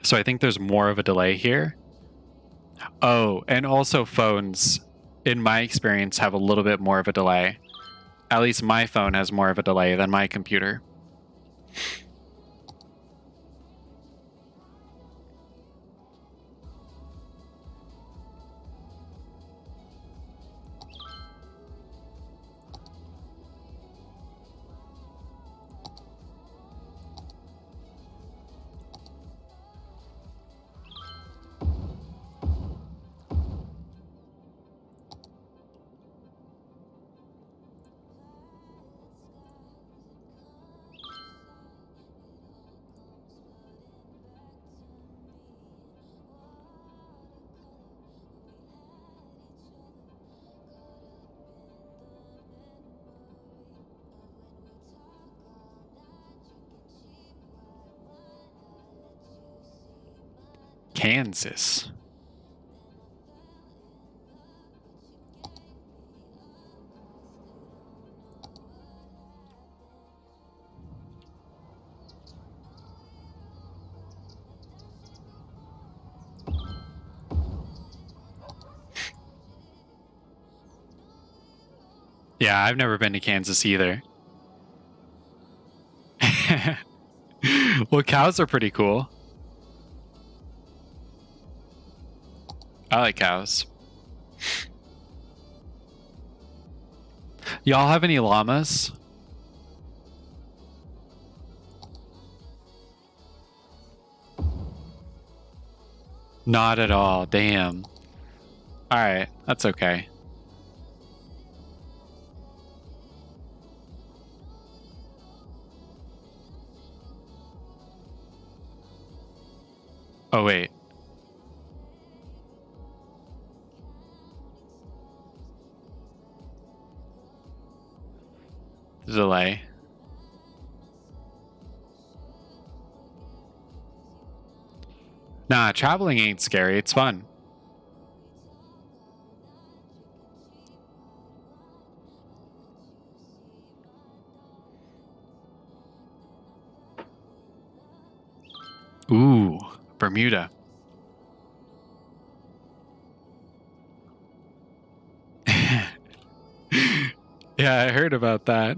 So I think there's more of a delay here. Oh, and also phones, in my experience, have a little bit more of a delay. At least my phone has more of a delay than my computer. Kansas. Yeah, I've never been to Kansas either. Well, cows are pretty cool. I like cows. Y'all have any llamas? Not at all. Damn. All right, that's okay. Oh, wait. Delay. Nah, traveling ain't scary. It's fun. Ooh, Bermuda. Yeah, I heard about that.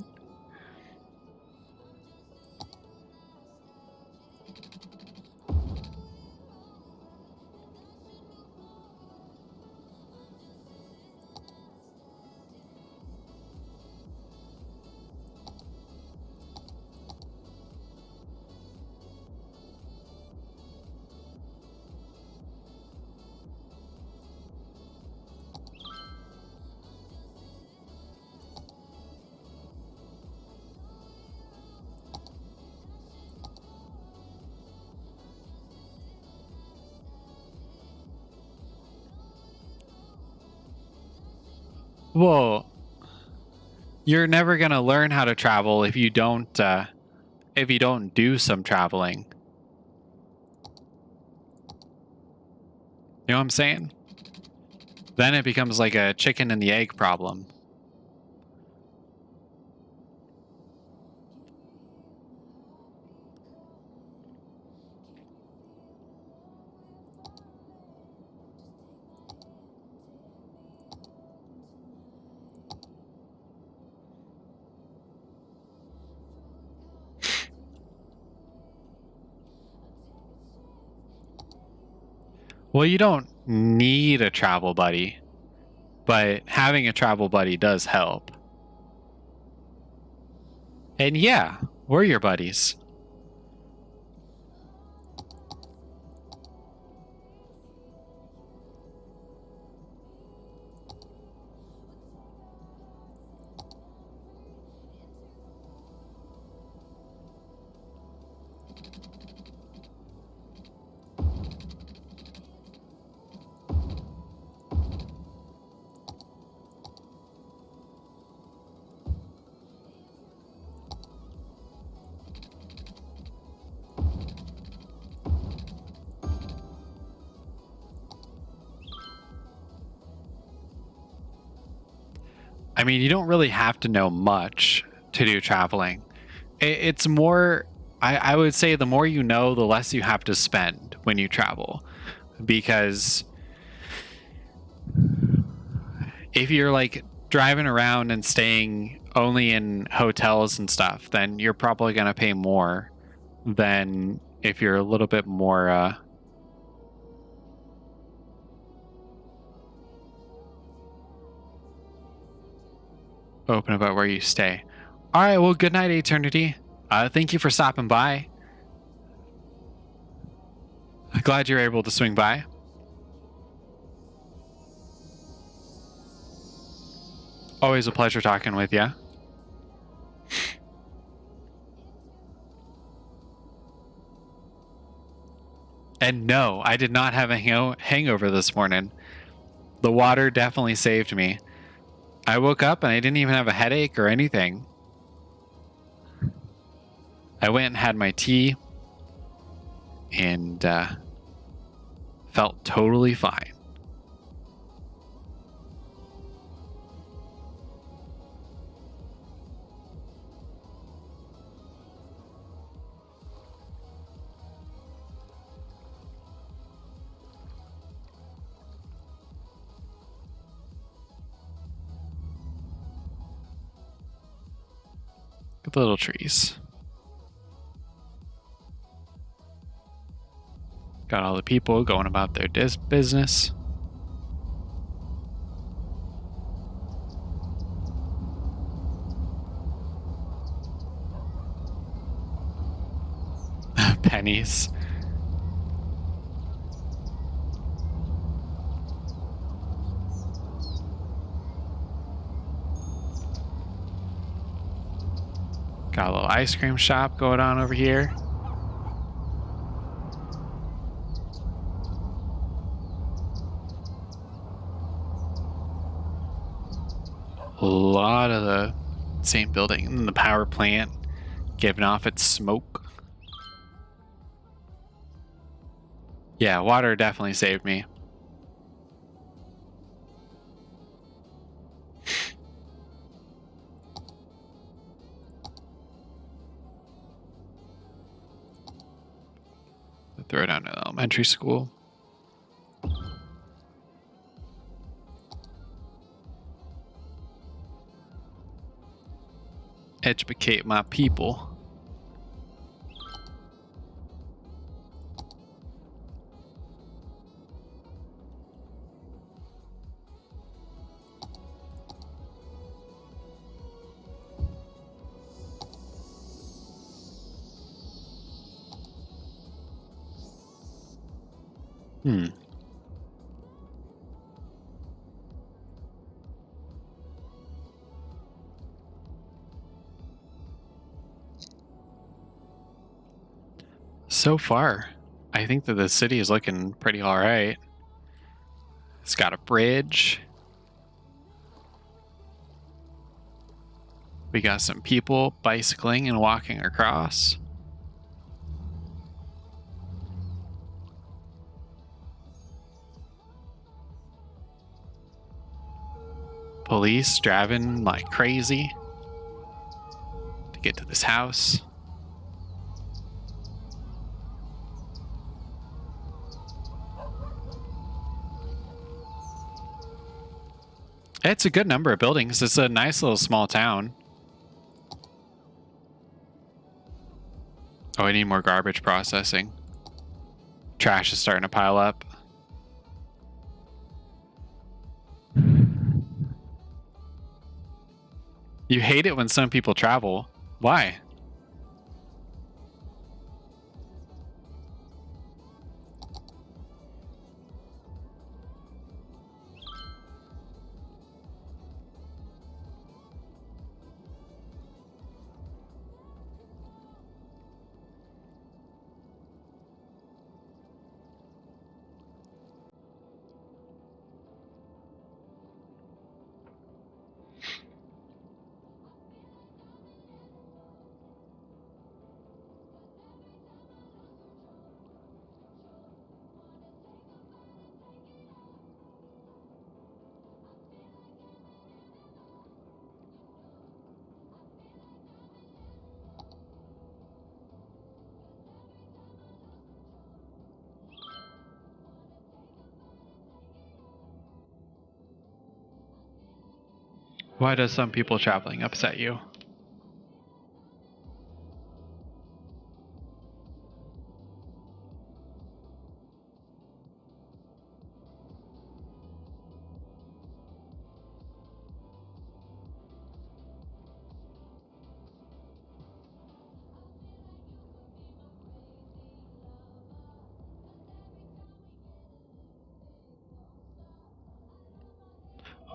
Well, you're never gonna learn how to travel if you don't do some traveling. You know what I'm saying? Then it becomes like a chicken and the egg problem. Well, you don't need a travel buddy, but having a travel buddy does help. And yeah, we're your buddies. I mean, you don't really have to know much to do traveling. It's more, I would say the more you know, the less you have to spend when you travel. Because if you're like driving around and staying only in hotels and stuff, then you're probably going to pay more than if you're a little bit more open about where you stay. All right, well, good night, Eternity. Thank you for stopping by. Glad you're able to swing by. Always a pleasure talking with you. And no, I did not have a hangover this morning. The water definitely saved me. I woke up and I didn't even have a headache or anything. I went and had my tea and felt totally fine. Look at the little trees. Got all the people going about their business. Pennies. Got a little ice cream shop going on over here. A lot of the same building, and the power plant giving off its smoke. Yeah, water definitely saved me. Throw it down to elementary school. Educate my people. So far, I think that the city is looking pretty all right. It's got a bridge. We got some people bicycling and walking across. Police driving like crazy to get to this house. It's a good number of buildings. It's a nice little small town. Oh, I need more garbage processing. Trash is starting to pile up. You hate it when some people travel. Why? Why does some people traveling upset you?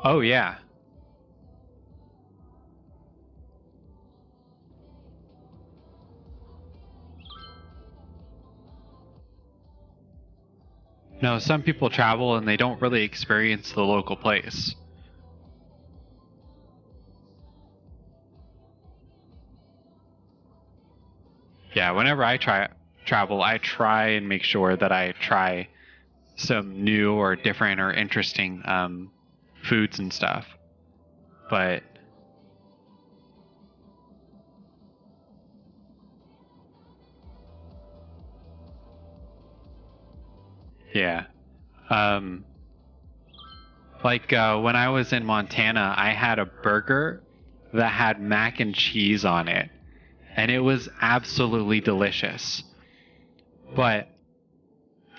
Oh, yeah. No, some people travel and they don't really experience the local place. Yeah, whenever I travel, I try and make sure that I try some new or different or interesting foods and stuff. But yeah, um, like when I was in Montana, I had a burger that had mac and cheese on it, and it was absolutely delicious. But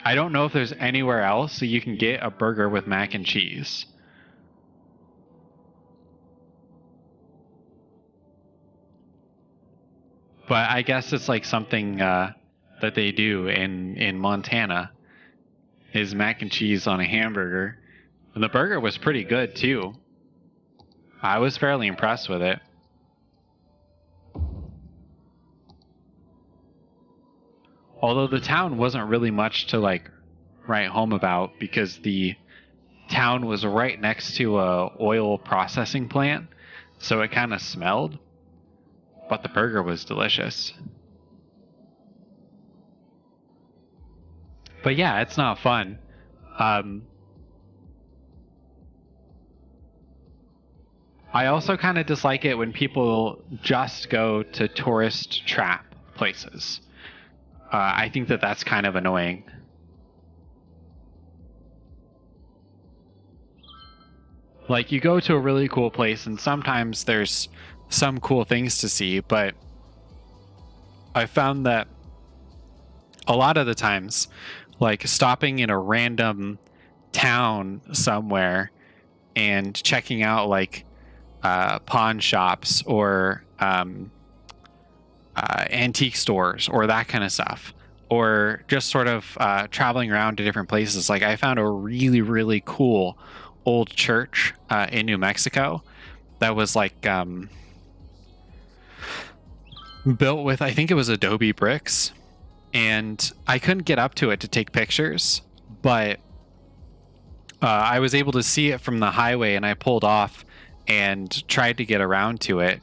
I don't know if there's anywhere else that you can get a burger with mac and cheese. But I guess it's like something that they do in Montana is mac and cheese on a hamburger. And the burger was pretty good too. I was fairly impressed with it. Although the town wasn't really much to like write home about because the town was right next to a oil processing plant, so it kind of smelled. But the burger was delicious. But yeah, it's not fun. I also kind of dislike it when people just go to tourist trap places. I think that that's kind of annoying. Like, you go to a really cool place, and sometimes there's some cool things to see, but I found that a lot of the times, like stopping in a random town somewhere and checking out like pawn shops or antique stores or that kind of stuff, or just sort of traveling around to different places. Like, I found a really, really cool old church in New Mexico that was like built with, I think it was adobe bricks, and I couldn't get up to it to take pictures, but I was able to see it from the highway, and I pulled off and tried to get around to it.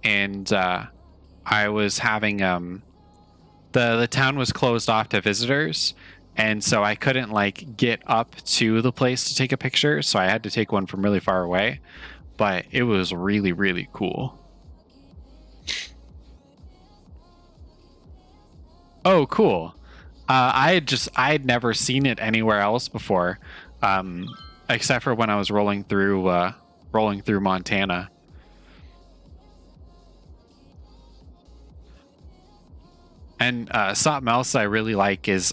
And I was having the town was closed off to visitors, and so I couldn't like get up to the place to take a picture, so I had to take one from really far away. But it was really, really cool. Oh, cool. I had never seen it anywhere else before, except for when I was rolling through Montana. And something else I really like is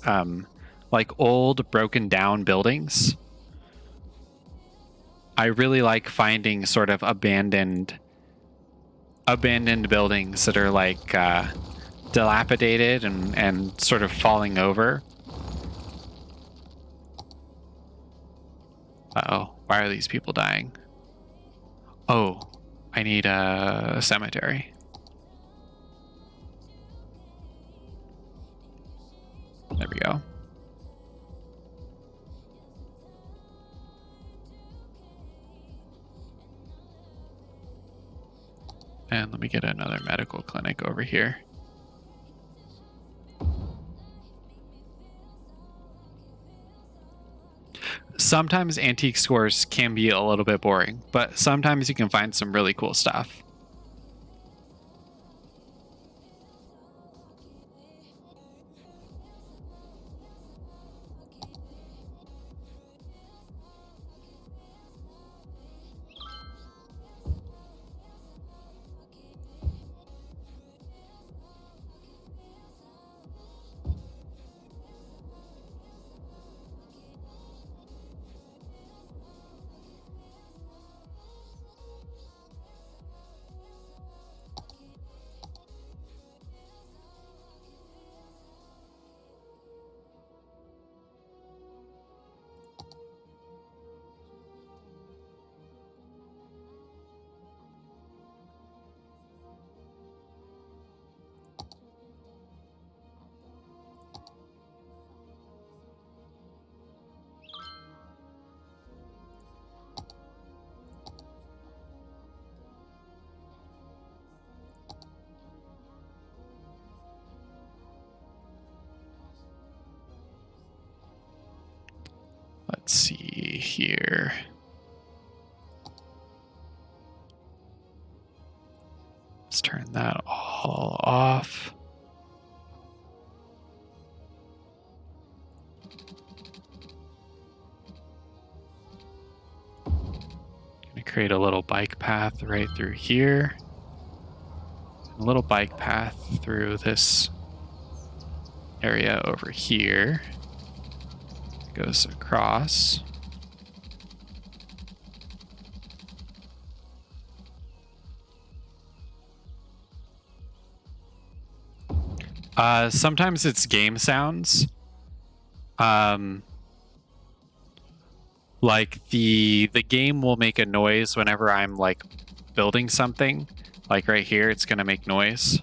like old broken down buildings. I really like finding sort of abandoned buildings that are like dilapidated and sort of falling over. Uh-oh, why are these people dying? Oh, I need a cemetery. There we go. And let me get another medical clinic over here. Sometimes antique stores can be a little bit boring, but sometimes you can find some really cool stuff. Let's see here. Let's turn that all off. Gonna create a little bike path right through here. A little bike path through this area over here. Goes across. Sometimes it's game sounds. Like the game will make a noise whenever I'm like building something. Like right here, it's gonna make noise.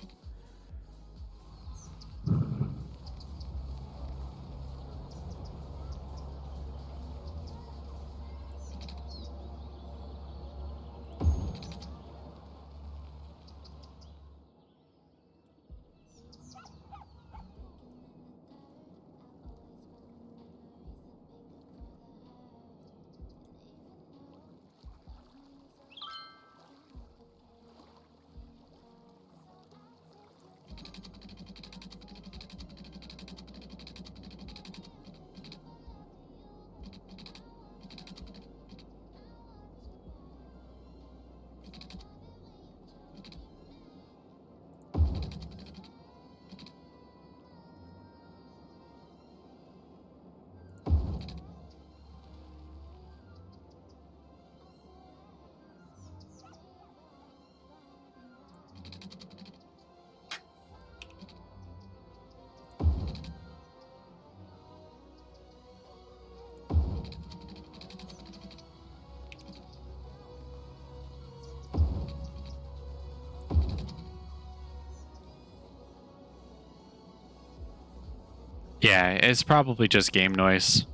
Yeah, it's probably just game noise.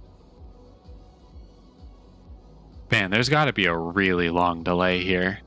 Man, there's got to be a really long delay here.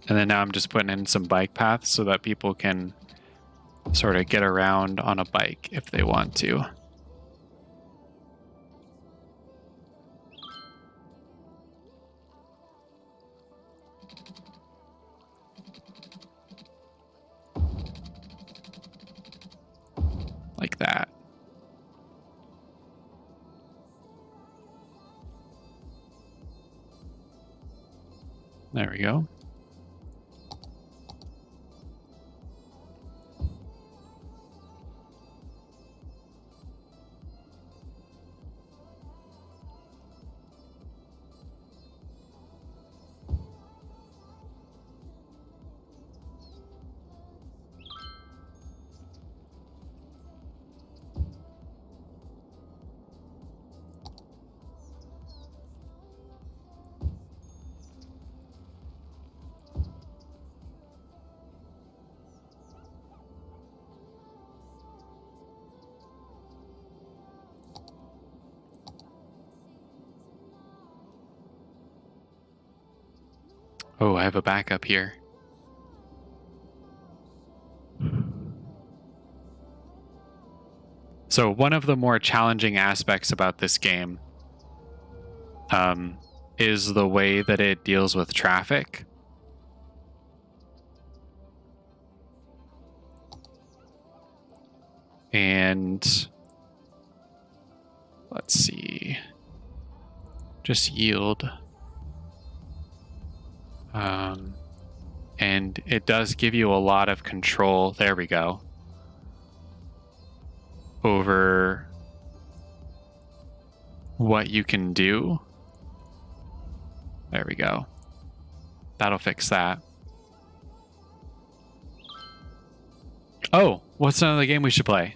And then now I'm just putting in some bike paths so that people can sort of get around on a bike if they want to. Like that. There we go. Oh, I have a backup here. So one of the more challenging aspects about this game is the way that it deals with traffic. And let's see, just yield. And it does give you a lot of control. There we go. Over what you can do. There we go. That'll fix that. Oh, what's another game we should play?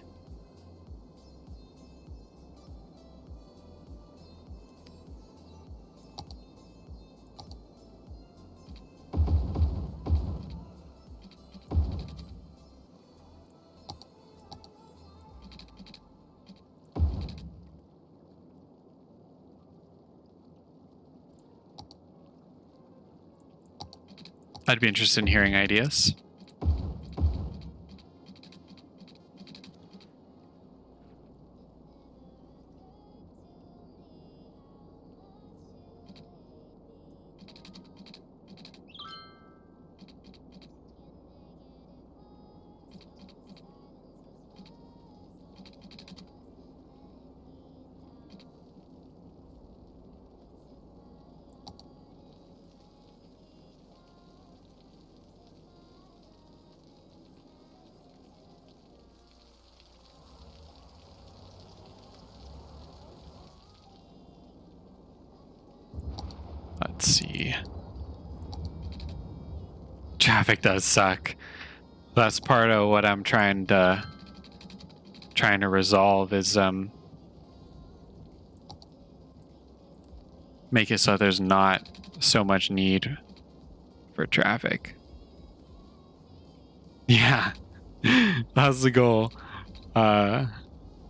I'd be interested in hearing ideas. Let's see. Traffic does suck. That's part of what I'm trying to resolve is make it so there's not so much need for traffic. Yeah. That's the goal.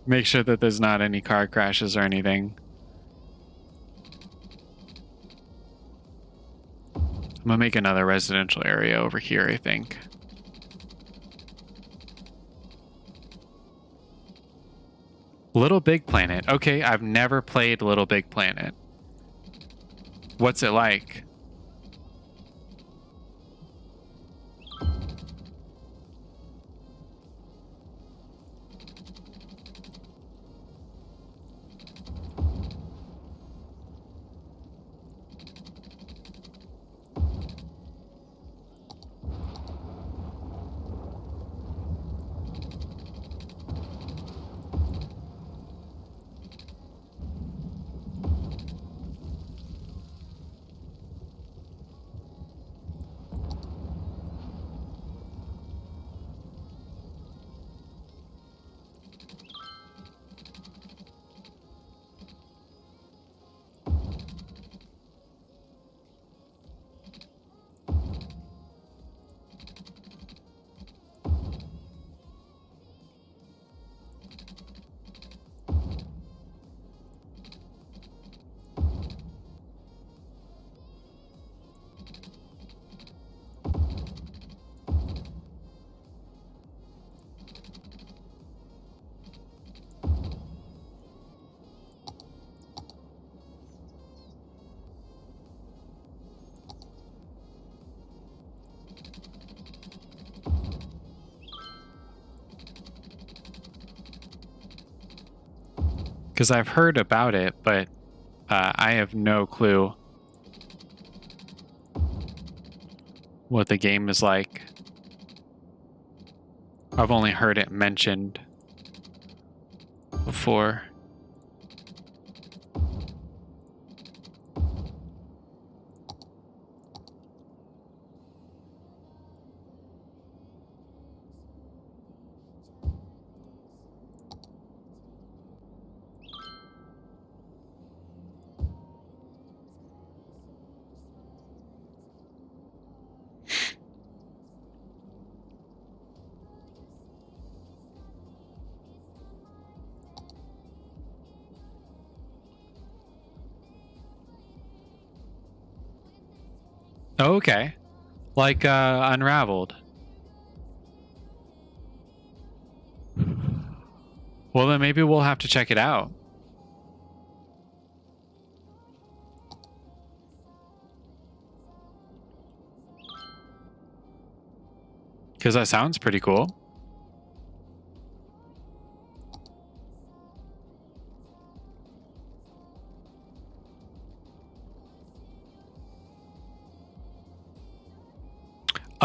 Make sure that there's not any car crashes or anything. I'm gonna make another residential area over here, I think. Little Big Planet. Okay, I've never played Little Big Planet. What's it like? Because I've heard about it, but I have no clue what the game is like. I've only heard it mentioned before. Oh, okay. Like Unraveled. Well, then maybe we'll have to check it out. Because that sounds pretty cool.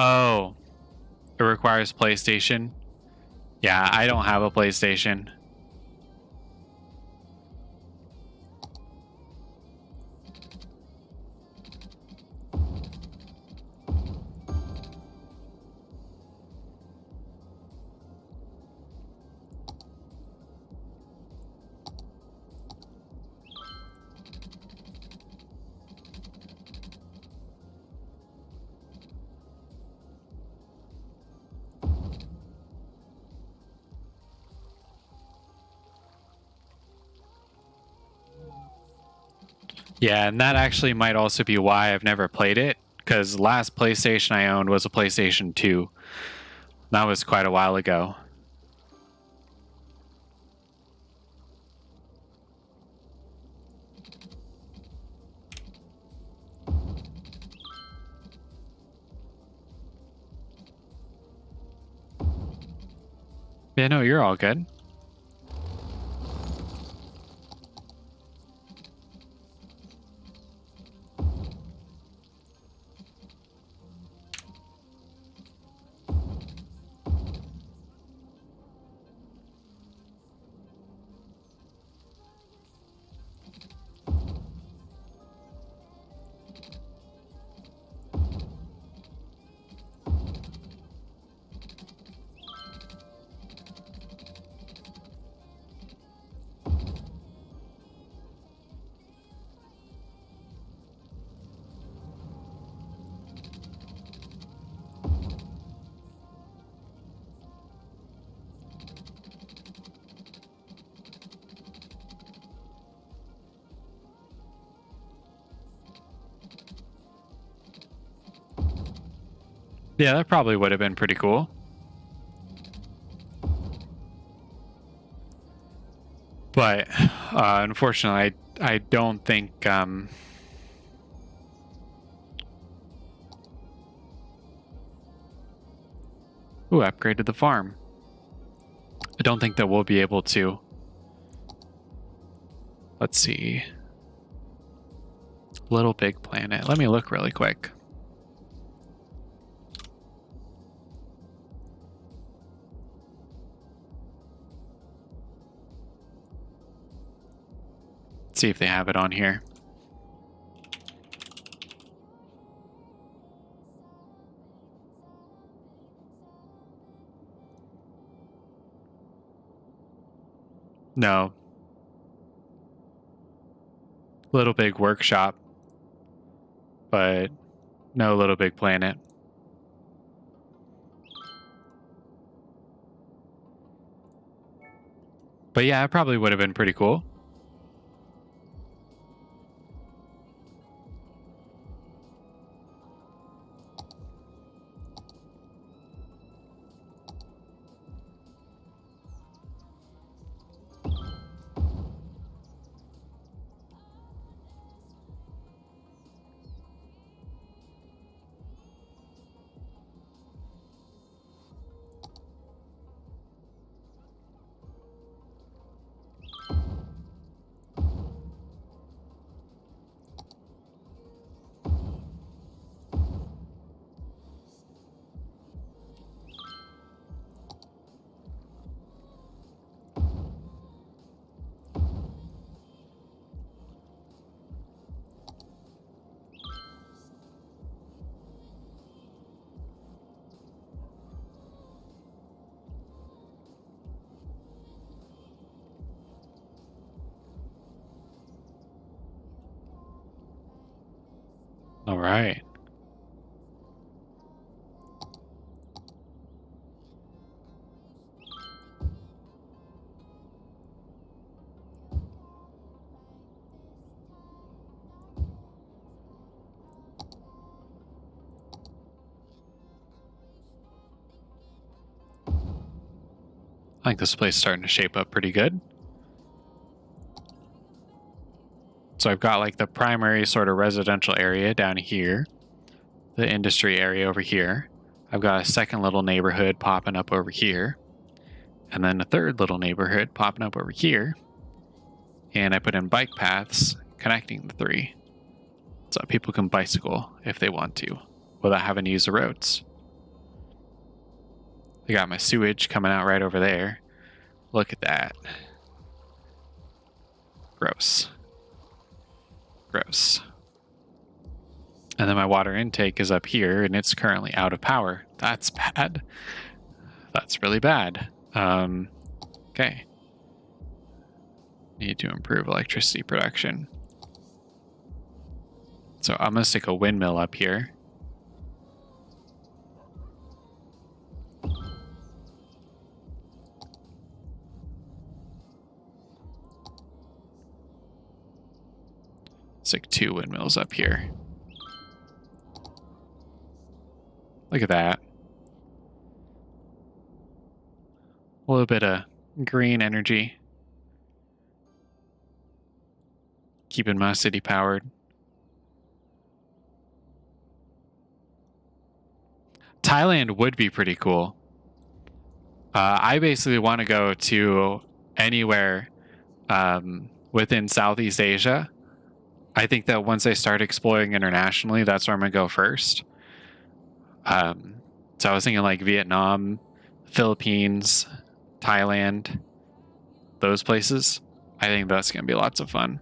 Oh, it requires PlayStation. Yeah, I don't have a PlayStation. Yeah, and that actually might also be why I've never played it, because the last PlayStation I owned was a PlayStation 2. That was quite a while ago. Yeah, no, you're all good. Yeah, that probably would have been pretty cool. But unfortunately, I don't think ooh, upgraded the farm. I don't think that we'll be able to. Let's see. Little Big Planet. Let me look really quick. See if they have it on here. No. Little Big Workshop. But no Little Big Planet. But yeah, it probably would have been pretty cool. All right. I think this place is starting to shape up pretty good. So I've got like the primary sort of residential area down here, the industry area over here. I've got a second little neighborhood popping up over here, and then a third little neighborhood popping up over here. And I put in bike paths connecting the three, so people can bicycle if they want to without having to use the roads. I got my sewage coming out right over there. Look at that. Gross. Gross. And then my water intake is up here, and it's currently out of power. That's bad. That's really bad. Okay. Need to improve electricity production. So I'm going to stick a windmill up here. Stick 2 windmills up here. Look at that. A little bit of green energy. Keeping my city powered. Thailand would be pretty cool. I basically want to go to anywhere within Southeast Asia. I think that once I start exploring internationally, that's where I'm going to go first. So I was thinking like Vietnam, Philippines, Thailand, those places. I think that's going to be lots of fun.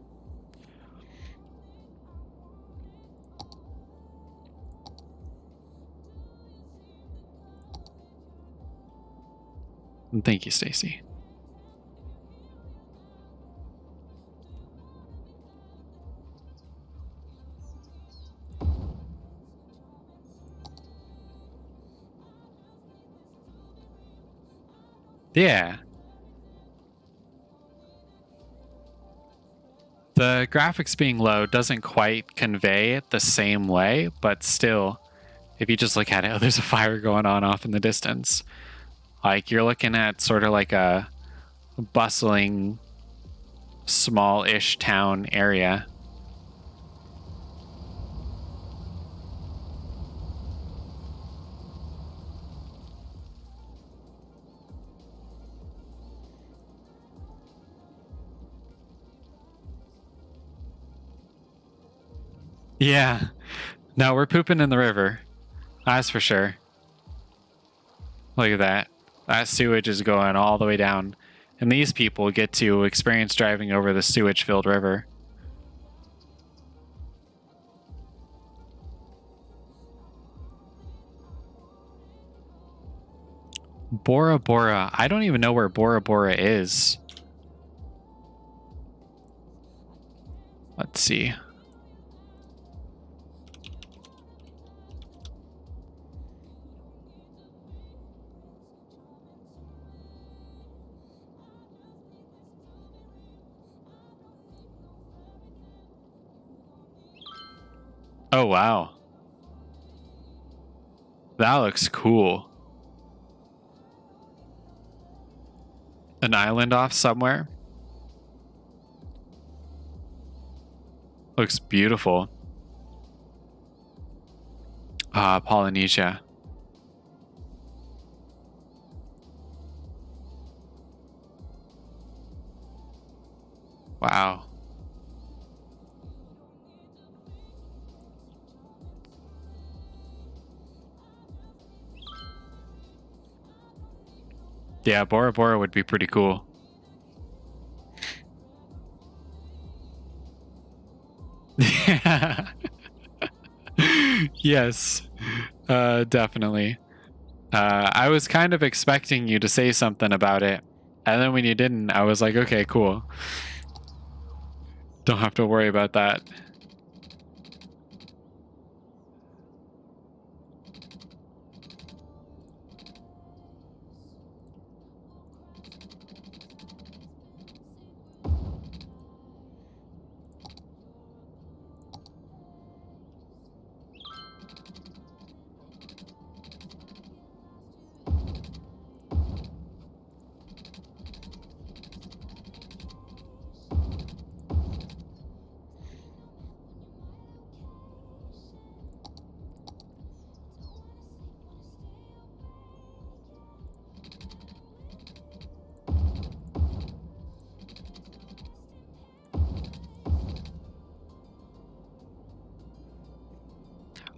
And thank you, Stacy. Yeah. The graphics being low doesn't quite convey it the same way, but still, if you just look at it, oh, there's a fire going on off in the distance. Like, you're looking at sort of like a bustling, small-ish town area. Yeah. No, we're pooping in the river. That's for sure. Look at that. That sewage is going all the way down. And these people get to experience driving over the sewage-filled river. Bora Bora. I don't even know where Bora Bora is. Let's see. Oh, wow. That looks cool. An island off somewhere. Looks beautiful. Polynesia. Wow. Yeah, Bora Bora would be pretty cool. Yes, definitely. I was kind of expecting you to say something about it, and then when you didn't, I was like, okay, cool. Don't have to worry about that.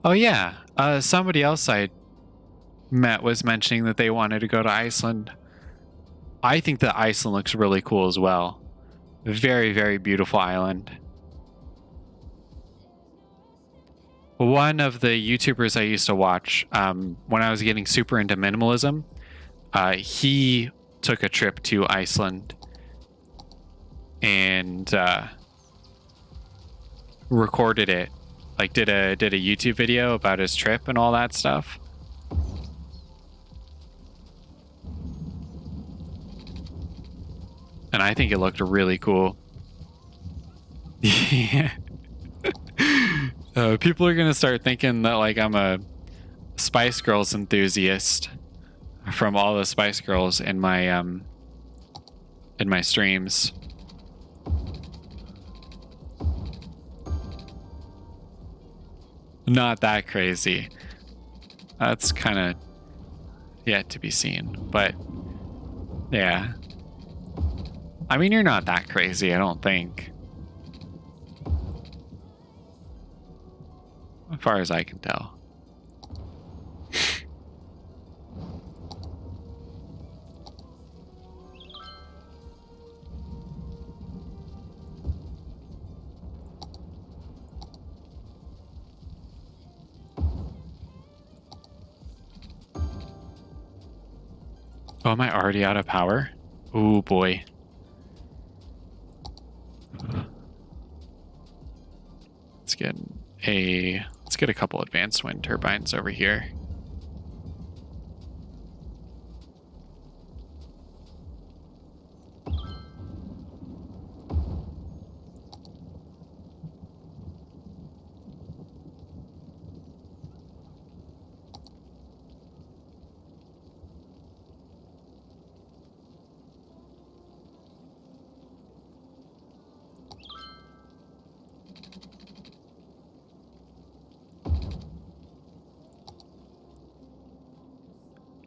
Oh yeah, somebody else I met was mentioning that they wanted to go to Iceland. I think that Iceland looks really cool as well. Very, very beautiful island. One of the YouTubers I used to watch when I was getting super into minimalism, he took a trip to Iceland and recorded it. Like did a YouTube video about his trip and all that stuff. And I think it looked really cool. Yeah. People are gonna start thinking that like I'm a Spice Girls enthusiast from all the Spice Girls in my streams. Not that crazy. That's kind of yet to be seen, but yeah. I mean, you're not that crazy, I don't think. As far as I can tell. Oh, am I already out of power? Oh boy. Let's get a couple advanced wind turbines over here.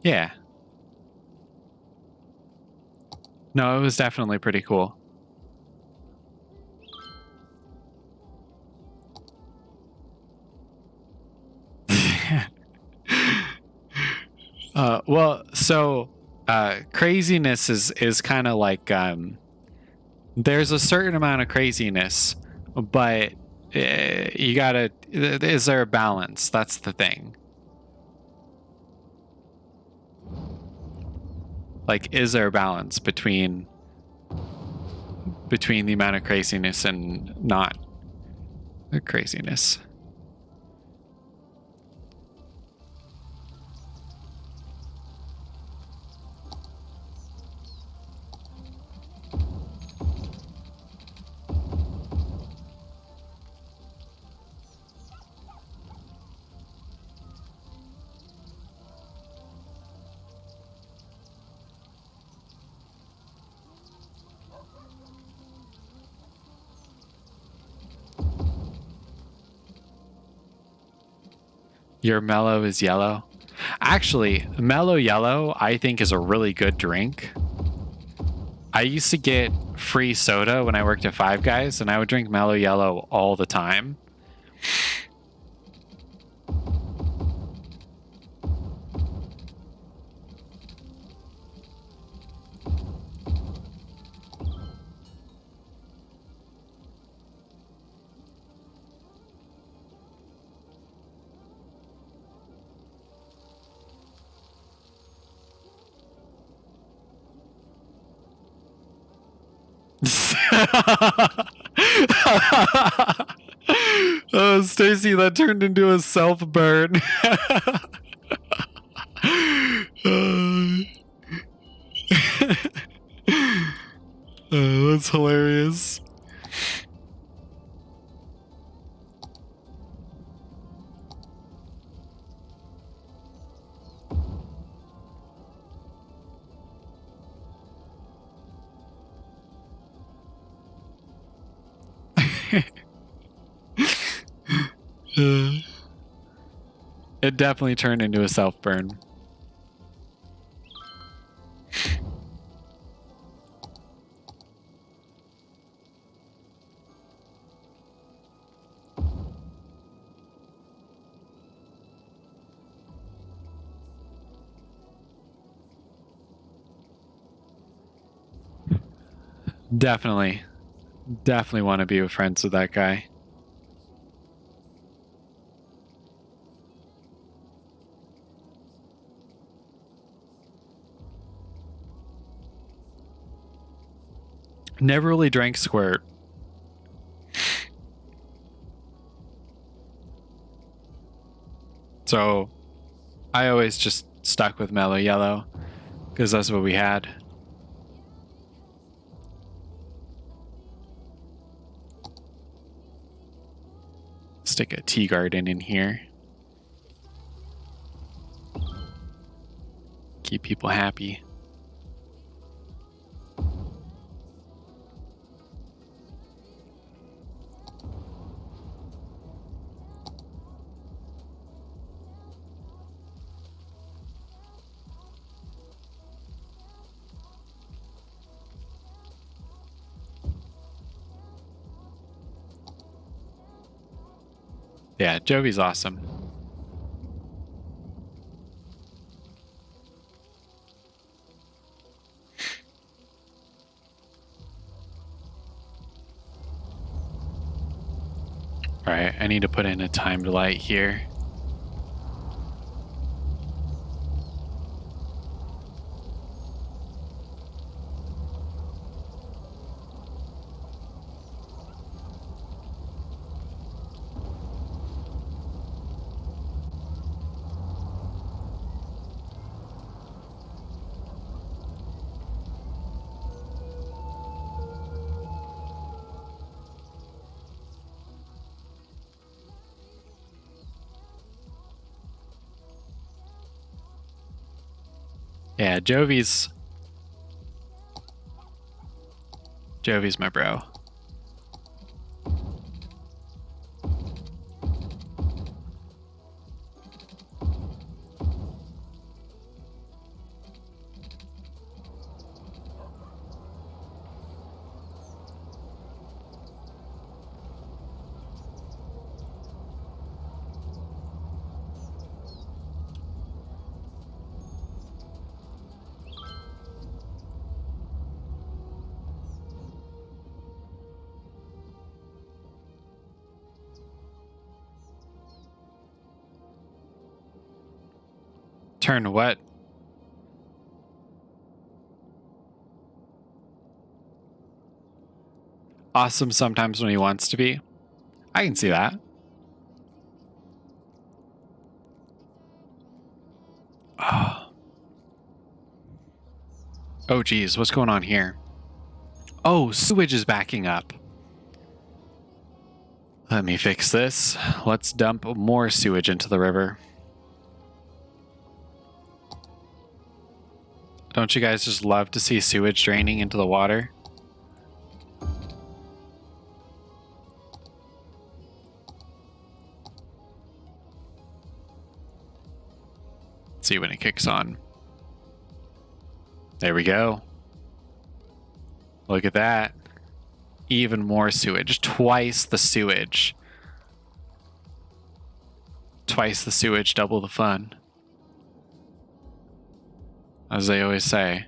Yeah. No, it was definitely pretty cool. Well, so craziness is kind of like there's a certain amount of craziness, but you gotta. Is there a balance? That's the thing. Like, is there a balance between the amount of craziness and not craziness? Your mellow is yellow. Actually, mellow yellow, I think, is a really good drink. I used to get free soda when I worked at Five Guys, and I would drink mellow yellow all the time. Oh, Stacy, that turned into a self burn. That's hilarious. It definitely turned into a self burn. Definitely want to be friends with that guy. Never really drank Squirt. So I always just stuck with Mellow Yellow because that's what we had. Stick a tea garden in here. Keep people happy. Yeah, Jovi's awesome. All right, I need to put in a timed light here. Yeah, Jovi's my bro. Turn what? Awesome sometimes when he wants to be. I can see that. Oh, geez, what's going on here? Oh, sewage is backing up. Let me fix this. Let's dump more sewage into the river. Don't you guys just love to see sewage draining into the water? Let's see when it kicks on. There we go. Look at that. Even more sewage. Twice the sewage. Twice the sewage, double the fun. As they always say.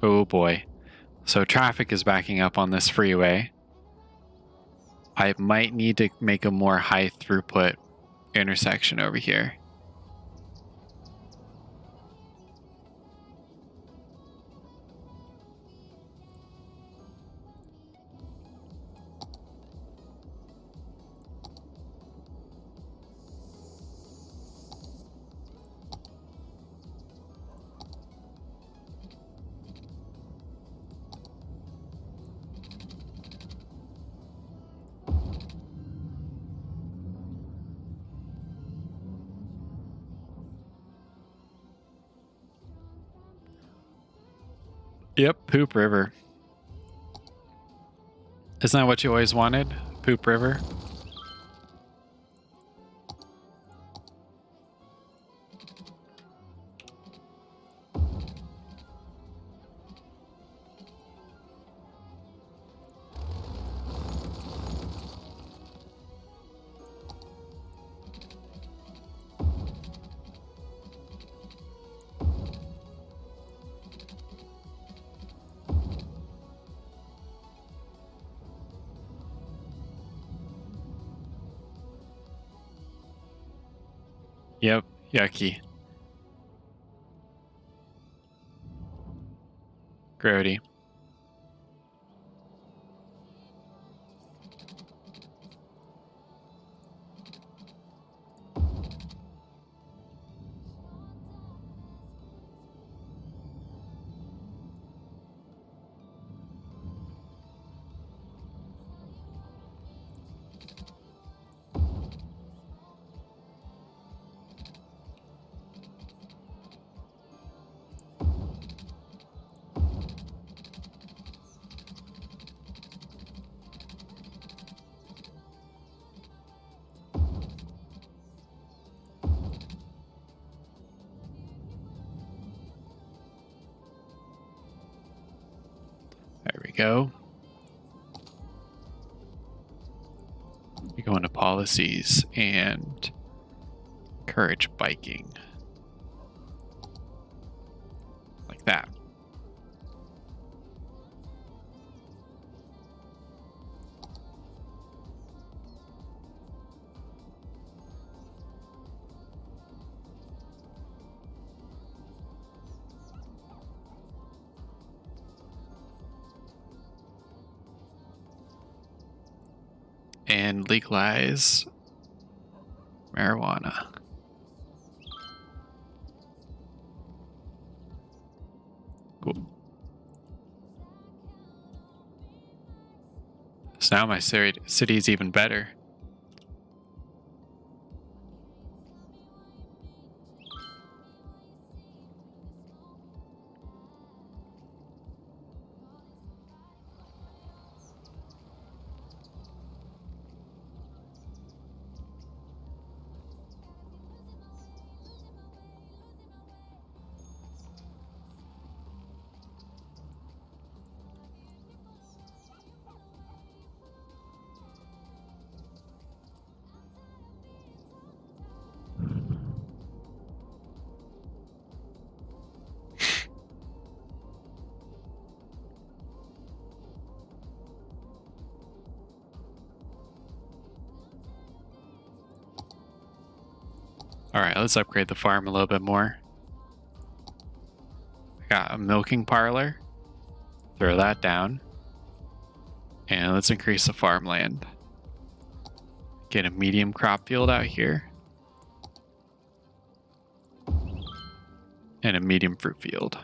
Oh boy. So traffic is backing up on this freeway. I might need to make a more high throughput intersection over here. Yep, Poop River. Isn't that what you always wanted? Poop River? Yucky. Grody. There we go. We go into policies and encourage biking. Like that. And legalize marijuana. Cool. So now my city is even better. All right, let's upgrade the farm a little bit more. I got a milking parlor. Throw that down. And let's increase the farmland. Get a medium crop field out here. And a medium fruit field.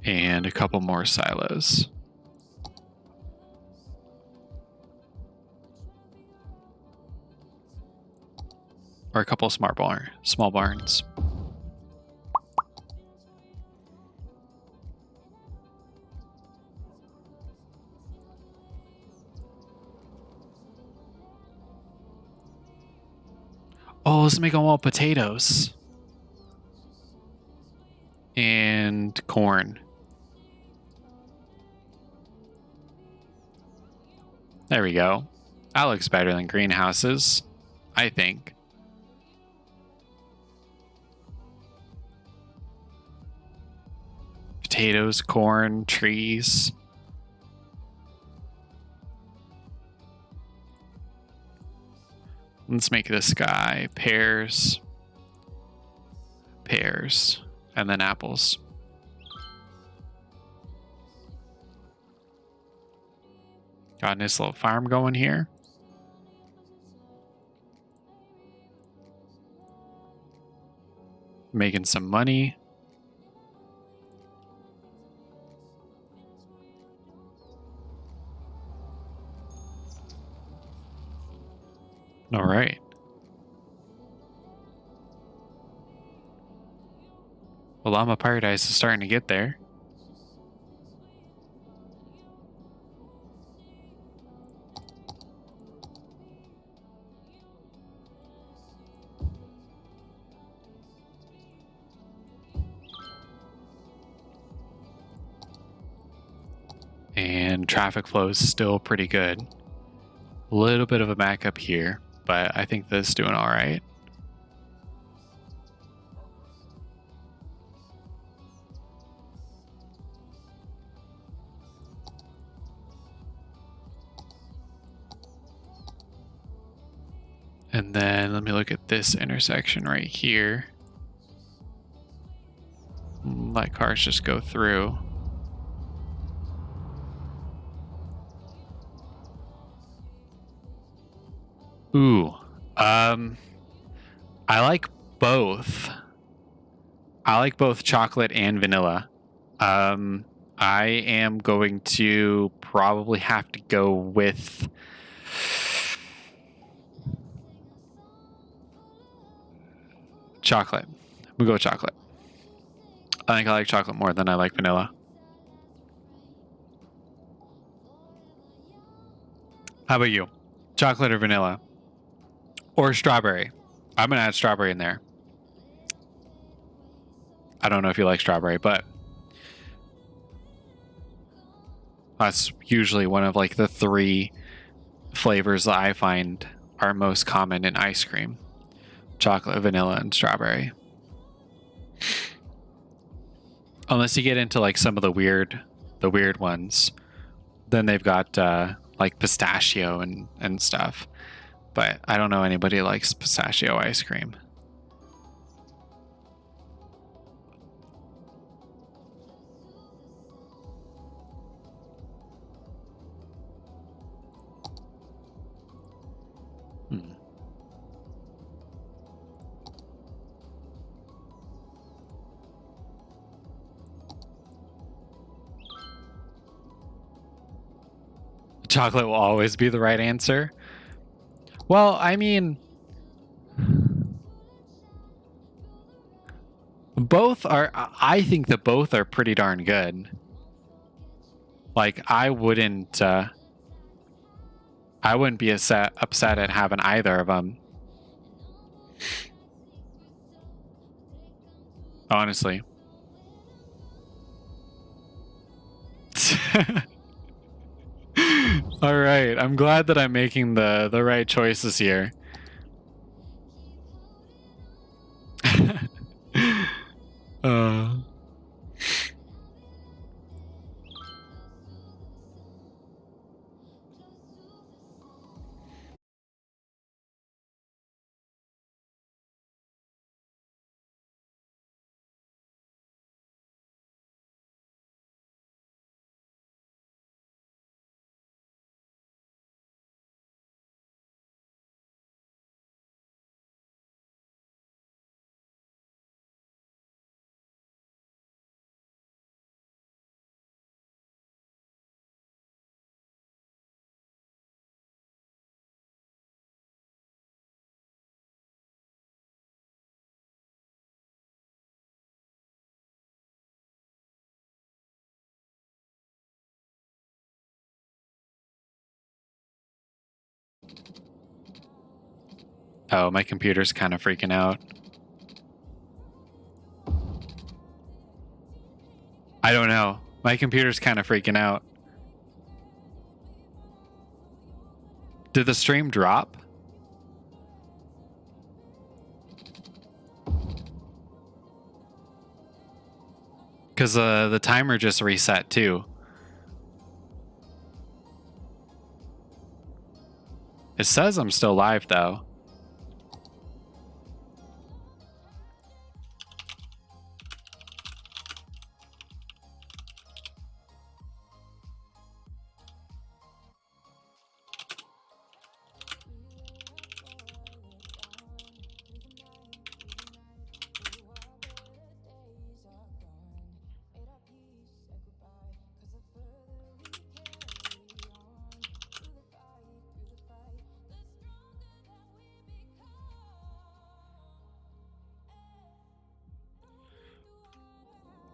And a couple more silos. Or a couple of small barns. Oh, let's make them all potatoes. And corn. There we go. That looks better than greenhouses, I think. Potatoes, corn, trees. Let's make this guy pears, and then apples. Got a nice little farm going here. Making some money. All right. Well, Llama Paradise is starting to get there. And traffic flow is still pretty good. A little bit of a backup here, but I think this is doing all right. And then let me look at this intersection right here. Let cars just go through. Ooh. I like both. I like both chocolate and vanilla. I am going to probably have to go with chocolate. We'll go with chocolate. I think I like chocolate more than I like vanilla. How about you? Chocolate or vanilla? Or strawberry? I'm going to add strawberry in there. I don't know if you like strawberry, but that's usually one of like the 3 flavors that I find are most common in ice cream. Chocolate, vanilla, and strawberry. Unless you get into like some of the weird ones, then they've got like pistachio and stuff. But I don't know anybody who likes pistachio ice cream. Chocolate will always be the right answer. Well, I mean, both are. I think that both are pretty darn good. Like, I wouldn't be upset at having either of them. Honestly. All right, I'm glad that I'm making the right choices here. Oh, my computer's kind of freaking out. I don't know. My computer's kind of freaking out. Did the stream drop? Because the timer just reset too. It says I'm still live though.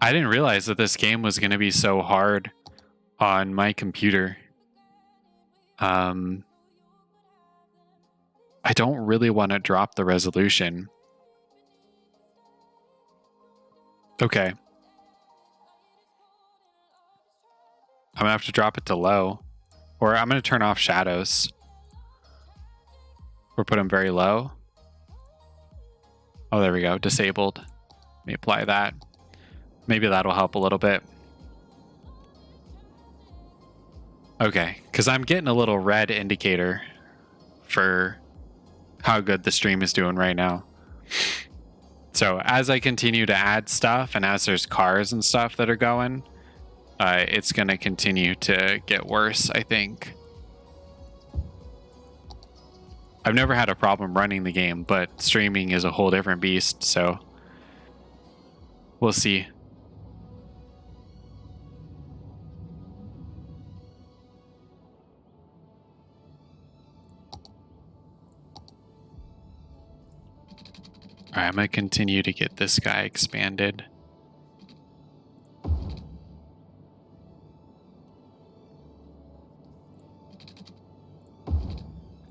I didn't realize that this game was going to be so hard on my computer. I don't really want to drop the resolution. Okay. I'm going to have to drop it to low. Or I'm going to turn off shadows. Or put them very low. Oh, there we go. Disabled. Let me apply that. Maybe that'll help a little bit. Okay, because I'm getting a little red indicator for how good the stream is doing right now. So as I continue to add stuff and as there's cars and stuff that are going, it's going to continue to get worse, I think. I've never had a problem running the game, but streaming is a whole different beast, so we'll see. All right, I'm going to continue to get this guy expanded.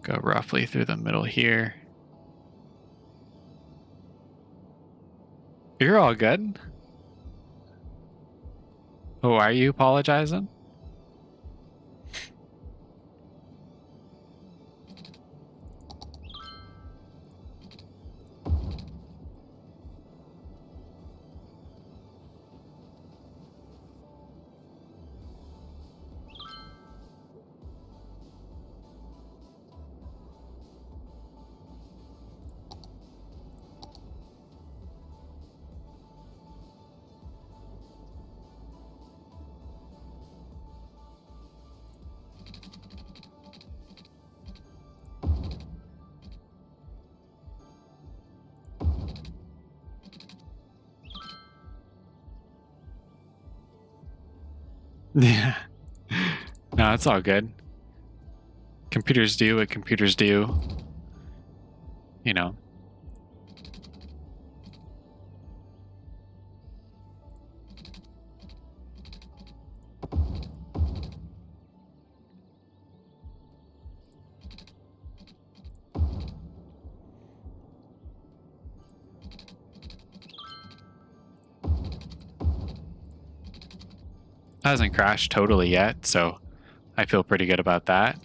Go roughly through the middle here. You're all good. Oh, are you apologizing? Yeah. No, it's all good. Computers do what computers do. You know. Hasn't crashed totally yet, so I feel pretty good about that.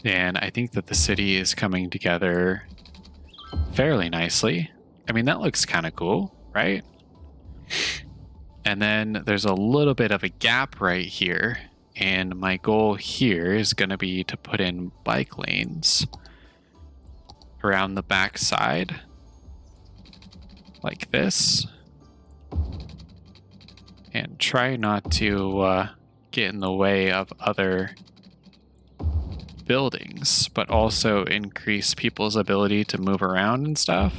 And I think that the city is coming together fairly nicely. I mean, that looks kind of cool, right? And then there's a little bit of a gap right here. And my goal here is going to be to put in bike lanes around the back side, like this. And try not to get in the way of other buildings, but also increase people's ability to move around and stuff.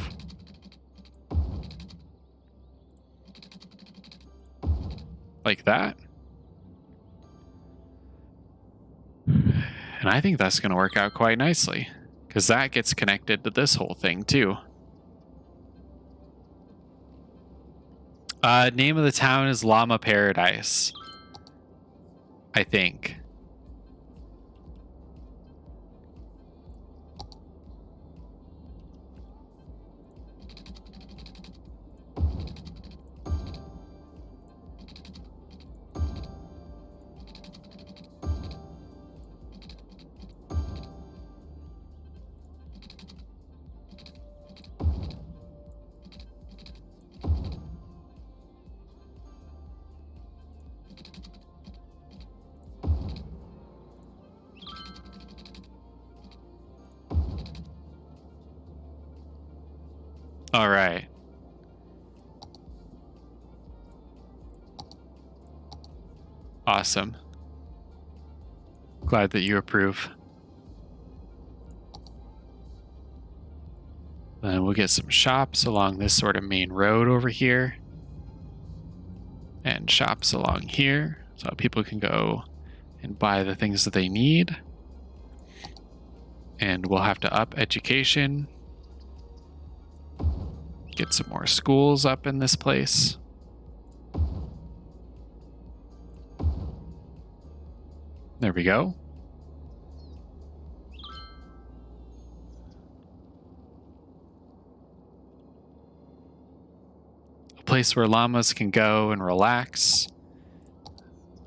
Like that. And I think that's going to work out quite nicely, because that gets connected to this whole thing too. Name of the town is Llama Paradise, I think. All right. Awesome. Glad that you approve. Then we'll get some shops along this sort of main road over here. And shops along here, so people can go and buy the things that they need. And we'll have to up education. Get some more schools up in this place. There we go. A place where llamas can go and relax.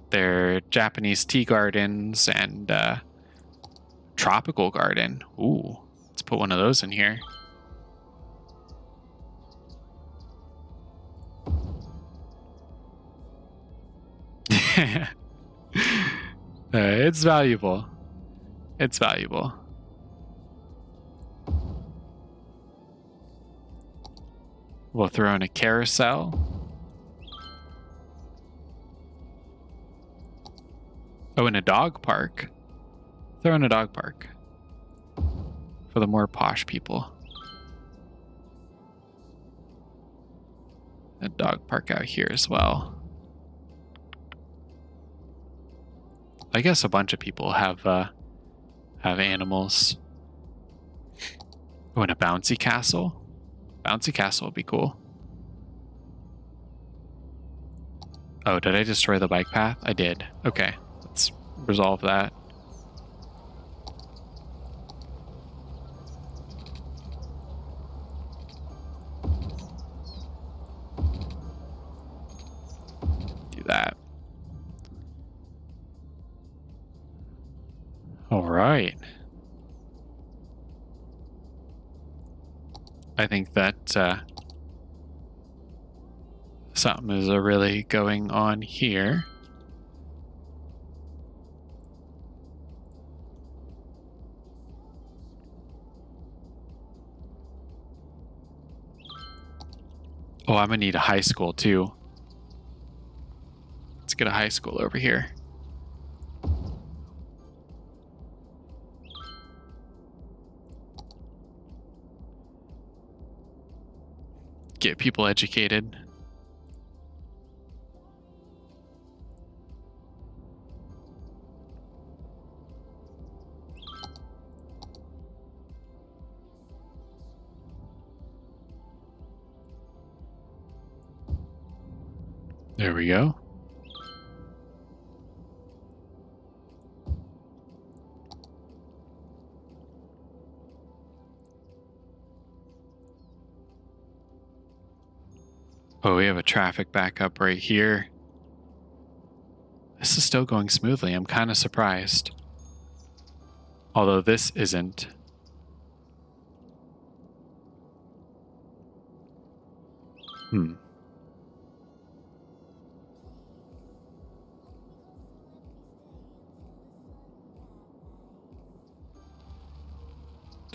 Their Japanese tea gardens and tropical garden. Ooh, let's put one of those in here. It's valuable. It's valuable. We'll throw in a carousel. Oh, and a dog park. Throw in a dog park for the more posh people. A dog park out here as well. I guess a bunch of people have animals. Oh, and a bouncy castle. Bouncy castle would be cool. Oh, did I destroy the bike path? I did. Okay, let's resolve that. Do that. All right. I think that something is really going on here. Oh, I'm gonna need a high school too. Let's get a high school over here. Get people educated. There we go. Oh, we have a traffic backup right here. This is still going smoothly. I'm kind of surprised. Although this isn't. Did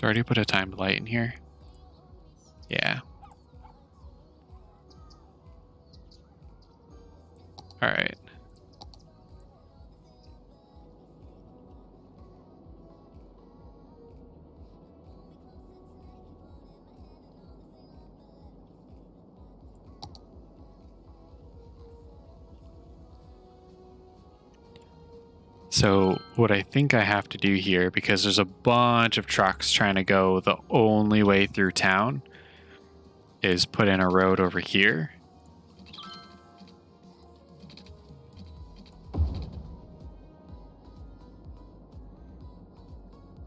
I already put a timed light in here? Yeah. All right. So what I think I have to do here, because there's a bunch of trucks trying to go the only way through town, is put in a road over here.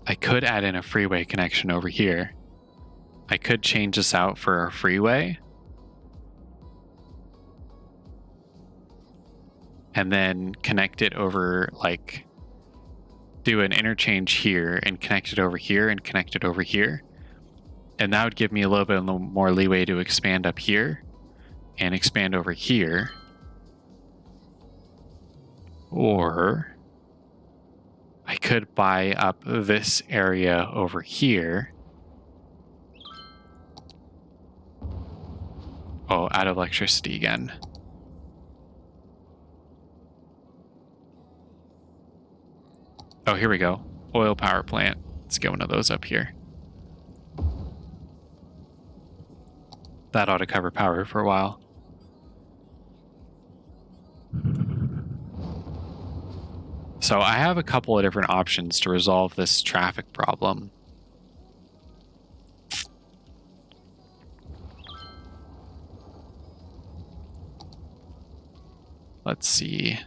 I could add in a freeway connection over here. I could change this out for a freeway. And then connect it over, like, do an interchange here and connect it over here and connect it over here. And that would give me a little bit more leeway to expand up here and expand over here. Or I could buy up this area over here. Oh, out of electricity again. Oh, here we go. Oil power plant. Let's get one of those up here. That ought to cover power for a while. So I have a couple of different options to resolve this traffic problem. Let's see.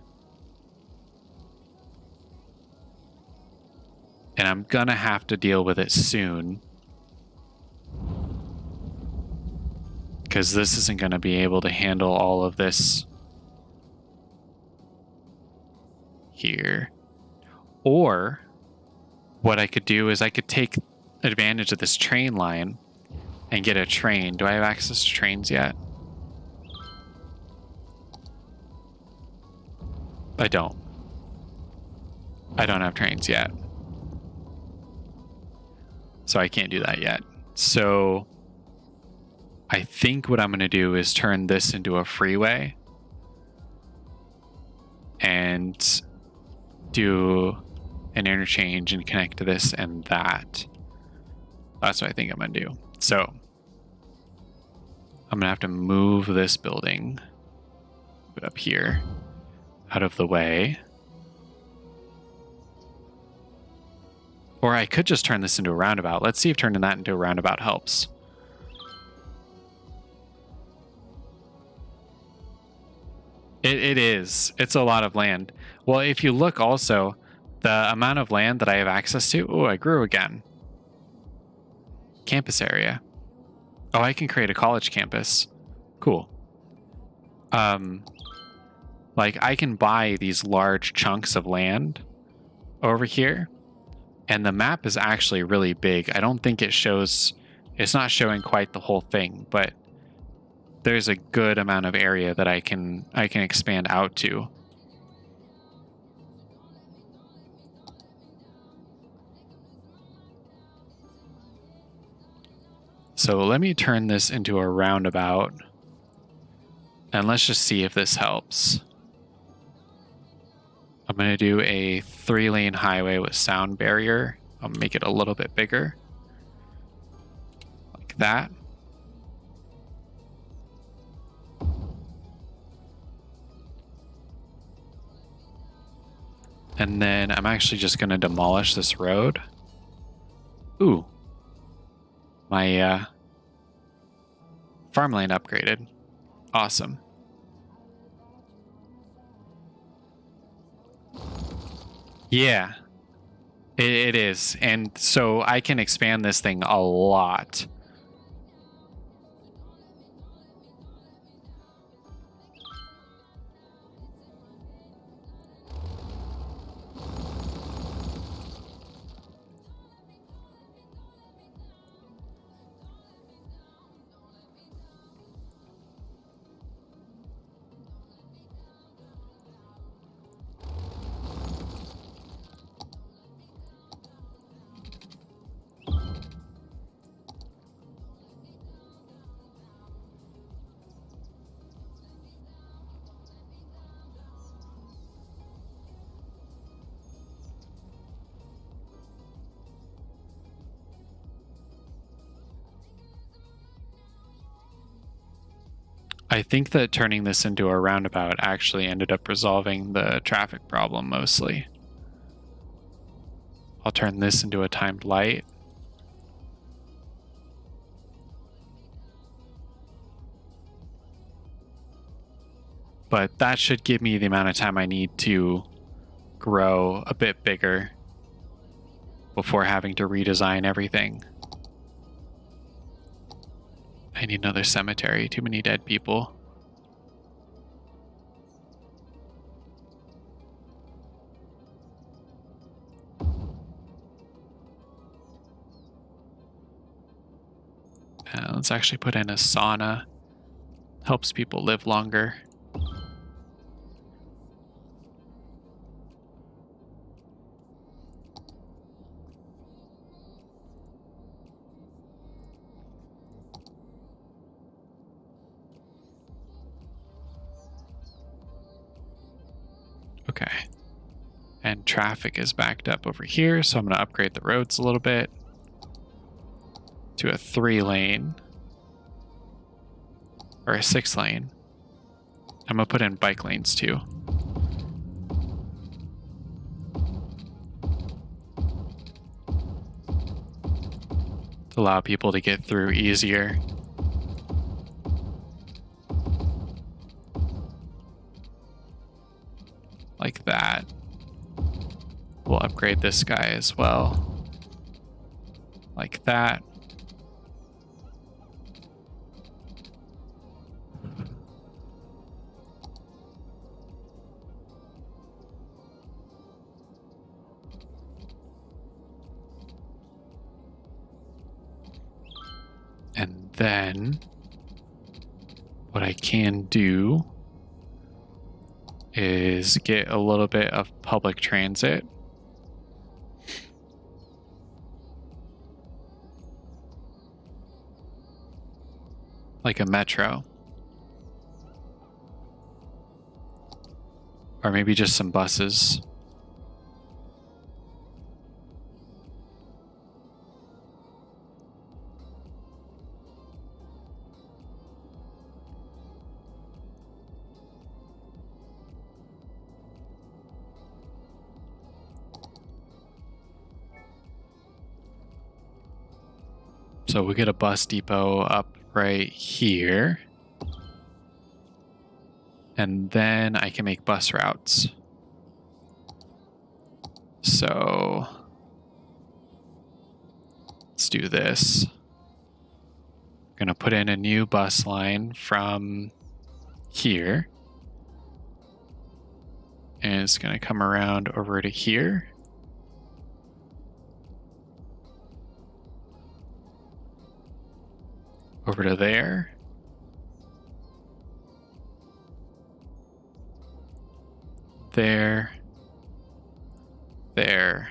And I'm gonna have to deal with it soon, because this isn't gonna be able to handle all of this here. Or what I could do is I could take advantage of this train line and get a train. Do I have access to trains yet? I don't. I don't have trains yet. So I can't do that yet. So I think what I'm going to do is turn this into a freeway and do an interchange and connect to this and that. That's what I think I'm going to do. So I'm going to have to move this building, move it up here, out of the way. Or I could just turn this into a roundabout. Let's see if turning that into a roundabout helps. It is. It's a lot of land. Well, if you look also, the amount of land that I have access to... Oh, I grew again. Campus area. Oh, I can create a college campus. Cool. Like, I can buy these large chunks of land over here. And the map is actually really big. I don't think it shows... It's not showing quite the whole thing, but... there's a good amount of area that I can expand out to. So let me turn this into a roundabout. And let's just see if this helps. I'm going to do a 3-lane highway with sound barrier. I'll make it a little bit bigger. Like that. And then I'm actually just going to demolish this road. Ooh. My farmland upgraded. Awesome. Yeah. It is. And so I can expand this thing a lot. I think that turning this into a roundabout actually ended up resolving the traffic problem mostly. I'll turn this into a timed light. But that should give me the amount of time I need to grow a bit bigger before having to redesign everything. I need another cemetery. Too many dead people. Let's actually put in a sauna. Helps people live longer. Okay. And traffic is backed up over here, so I'm going to upgrade the roads a little bit to a 3-lane or a 6-lane. I'm going to put in bike lanes too. To allow people to get through easier. Like that. We'll upgrade this guy as well. Like that. And then what I can do is get a little bit of public transit. like a metro. Or maybe just some buses. So we'll get a bus depot up right here. And then I can make bus routes. So let's do this. I'm gonna put in a new bus line from here. And it's gonna come around over to here. Over to there. There. There.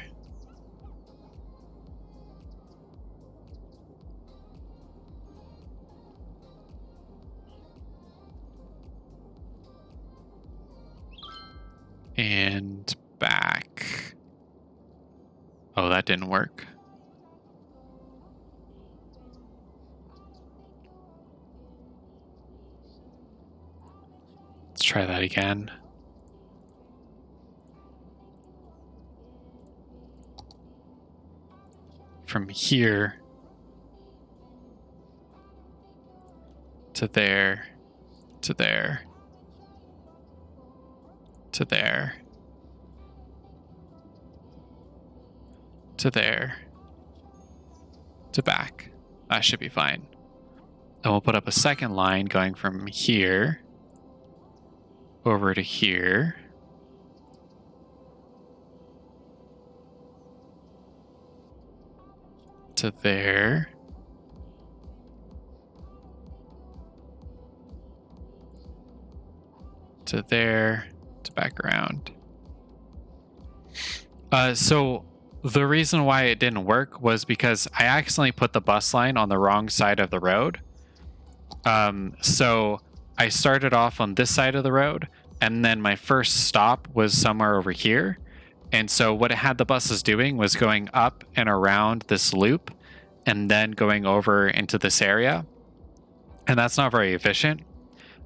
And back. Oh, that didn't work. Let's try that again. From here to there, to there, to there, to there, to back. That should be fine. And we'll put up a second line going from here over to here. To there. To there. To back around. So the reason why it didn't work was because I accidentally put the bus line on the wrong side of the road. So I started off on this side of the road, and then my first stop was somewhere over here. And so what it had the buses doing was going up and around this loop and then going over into this area. And that's not very efficient.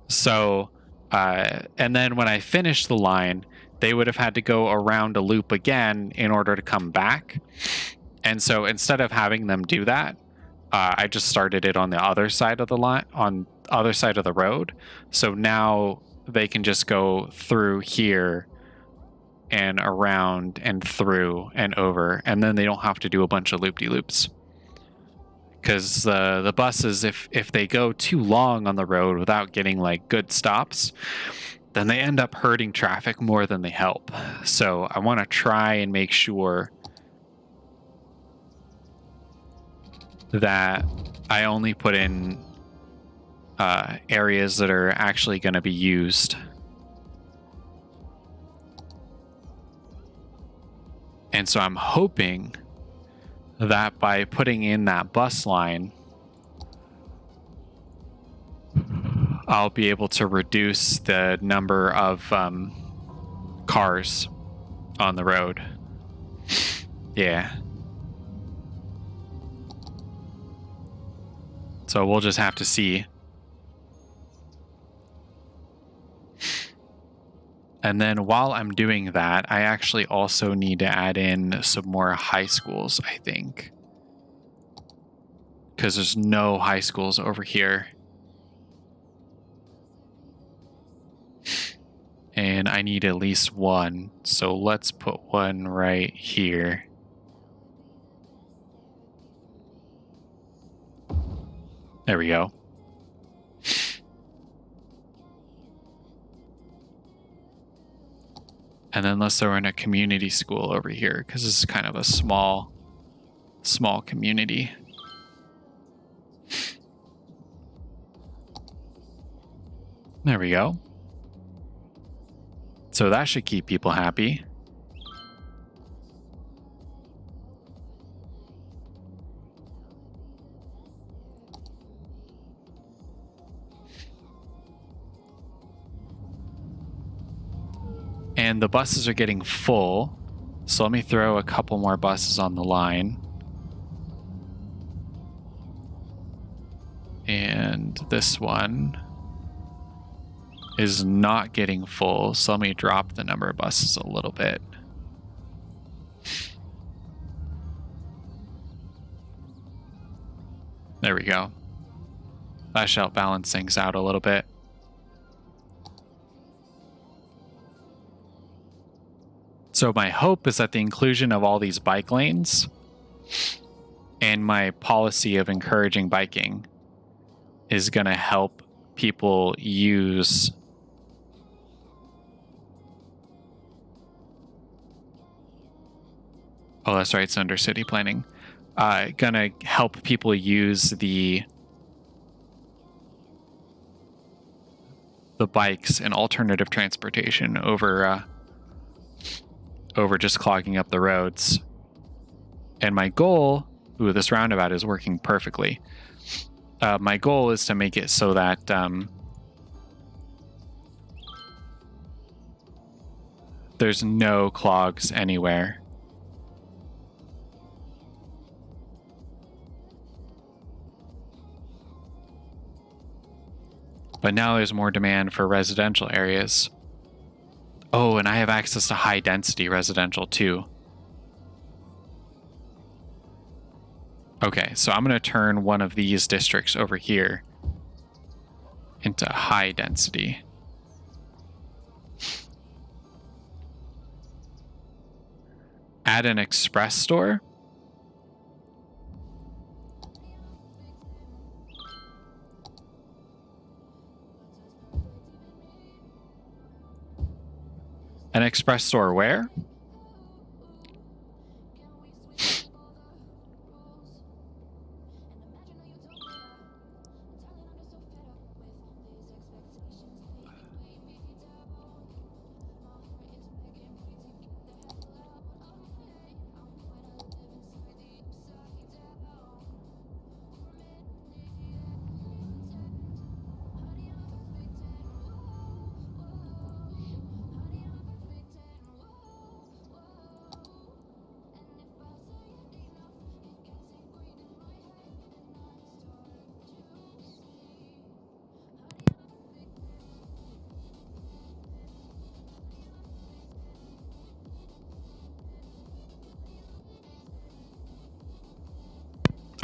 So, and then when I finished the line, they would have had to go around a loop again in order to come back. And so instead of having them do that, I just started it on the other side of the line, on the other side of the road. So now they can just go through here and around and through and over, and then they don't have to do a bunch of loop-de-loops. Because the buses, if they go too long on the road without getting like good stops, then they end up hurting traffic more than they help. So I want to try and make sure that I only put in areas that are actually going to be used. And so I'm hoping that by putting in that bus line, I'll be able to reduce the number of cars on the road. Yeah. So we'll just have to see. And then while I'm doing that, I actually also need to add in some more high schools, I think. Because there's no high schools over here. And I need at least one. So let's put one right here. There we go. And then let's throw in a community school over here, because this is kind of a small community. There we go. So that should keep people happy. And the buses are getting full. So let me throw a couple more buses on the line. And this one is not getting full. So let me drop the number of buses a little bit. There we go. That shall balance things out a little bit. So my hope is that the inclusion of all these bike lanes and my policy of encouraging biking is going to help people use oh, that's right, it's under city planning. Going to help people use the bikes and alternative transportation over just clogging up the roads. And my goal, this roundabout is working perfectly. My goal is to make it so that there's no clogs anywhere. But now there's more demand for residential areas. Oh, and I have access to high density residential too. Okay, so I'm going to turn one of these districts over here into high density. Add an express store. An express store where?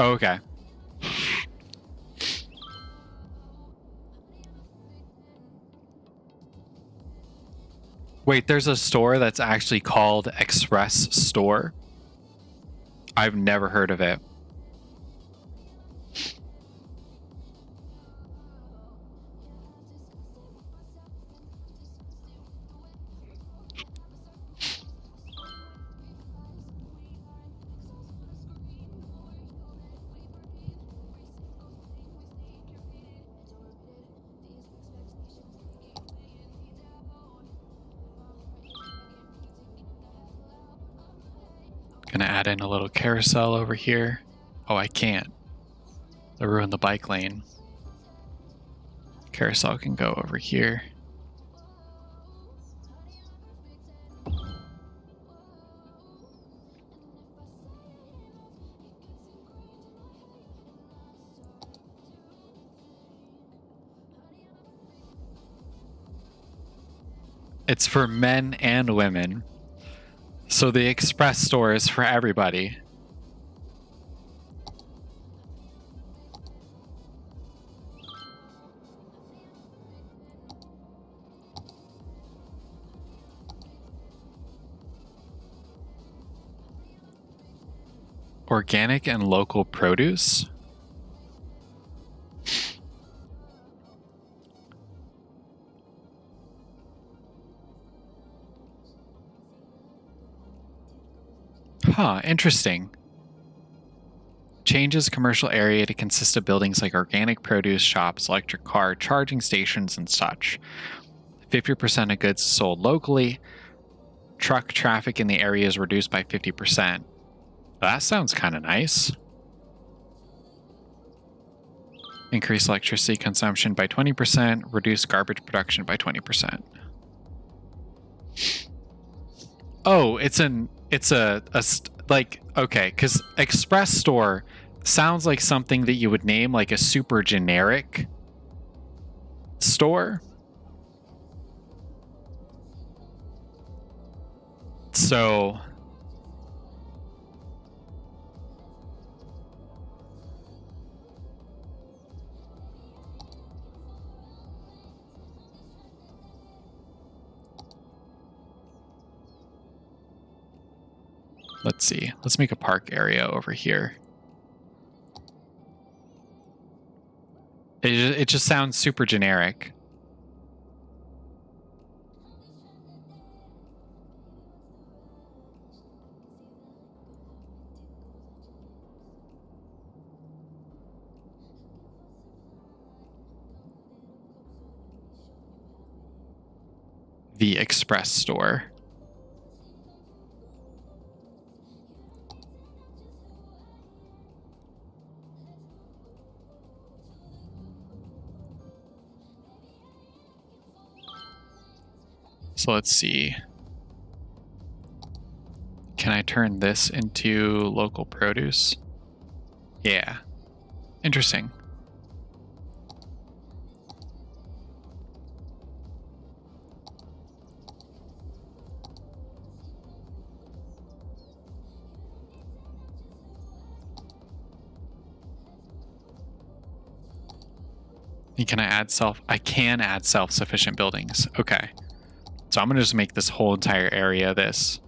Oh, okay. Wait, there's a store that's actually called Express Store? I've never heard of it. Gonna add in a little carousel over here. Oh, I can't. They ruined the bike lane. Carousel can go over here. It's for men and women. So the express store is for everybody. Organic and local produce? Huh, interesting. Changes commercial area to consist of buildings like organic produce shops, electric car charging stations, and such. 50% of goods sold locally. Truck traffic in the area is reduced by 50%. That sounds kind of nice. Increase electricity consumption by 20%. Reduce garbage production by 20%. Oh, like, okay, because express store sounds like something that you would name like a super generic store. So let's see. Let's make a park area over here. It just sounds super generic. The express store. So let's see. Can I turn this into local produce? Yeah. Interesting. Can I add I can add self-sufficient buildings. Okay. So I'm going to just make this whole entire area this.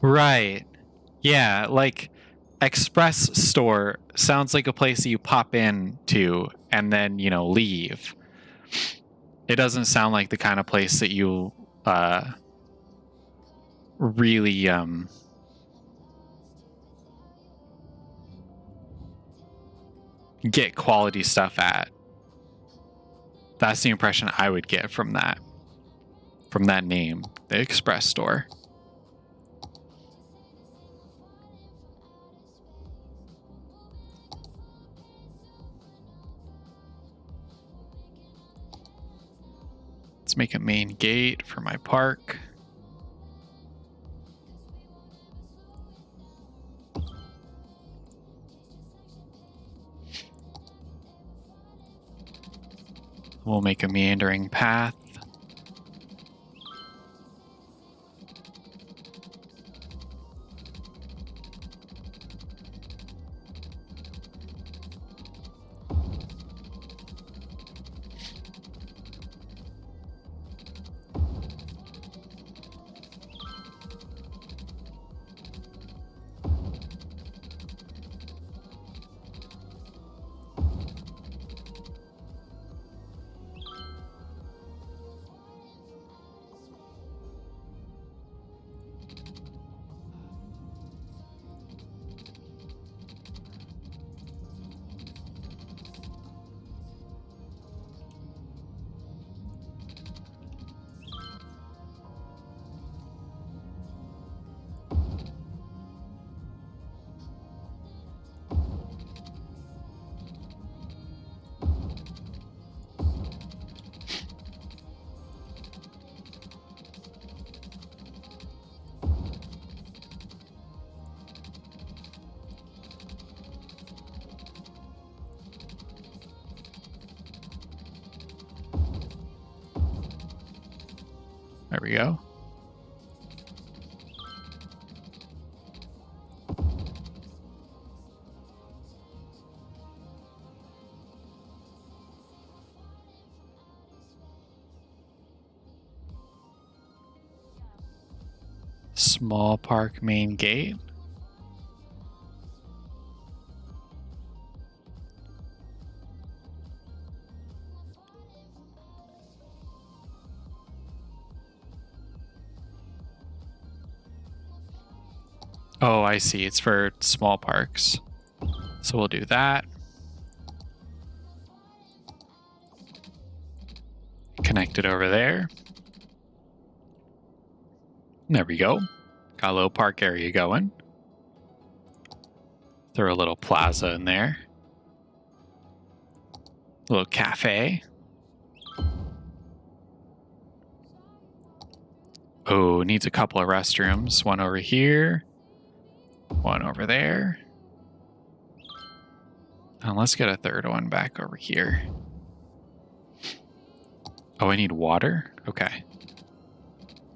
Right. Yeah, like express store sounds like a place that you pop in to and then, leave. It doesn't sound like the kind of place that you really get quality stuff at. That's the impression I would get from that name, the express store. Let's make a main gate for my park. We'll make a meandering path. There we go. Small park main gate. Oh, I see. It's for small parks. So we'll do that. Connect it over there. There we go. Got a little park area going. Throw a little plaza in there. A little cafe. Oh, needs a couple of restrooms. One over here. One over there. And let's get a third one back over here. Oh, I need water? Okay.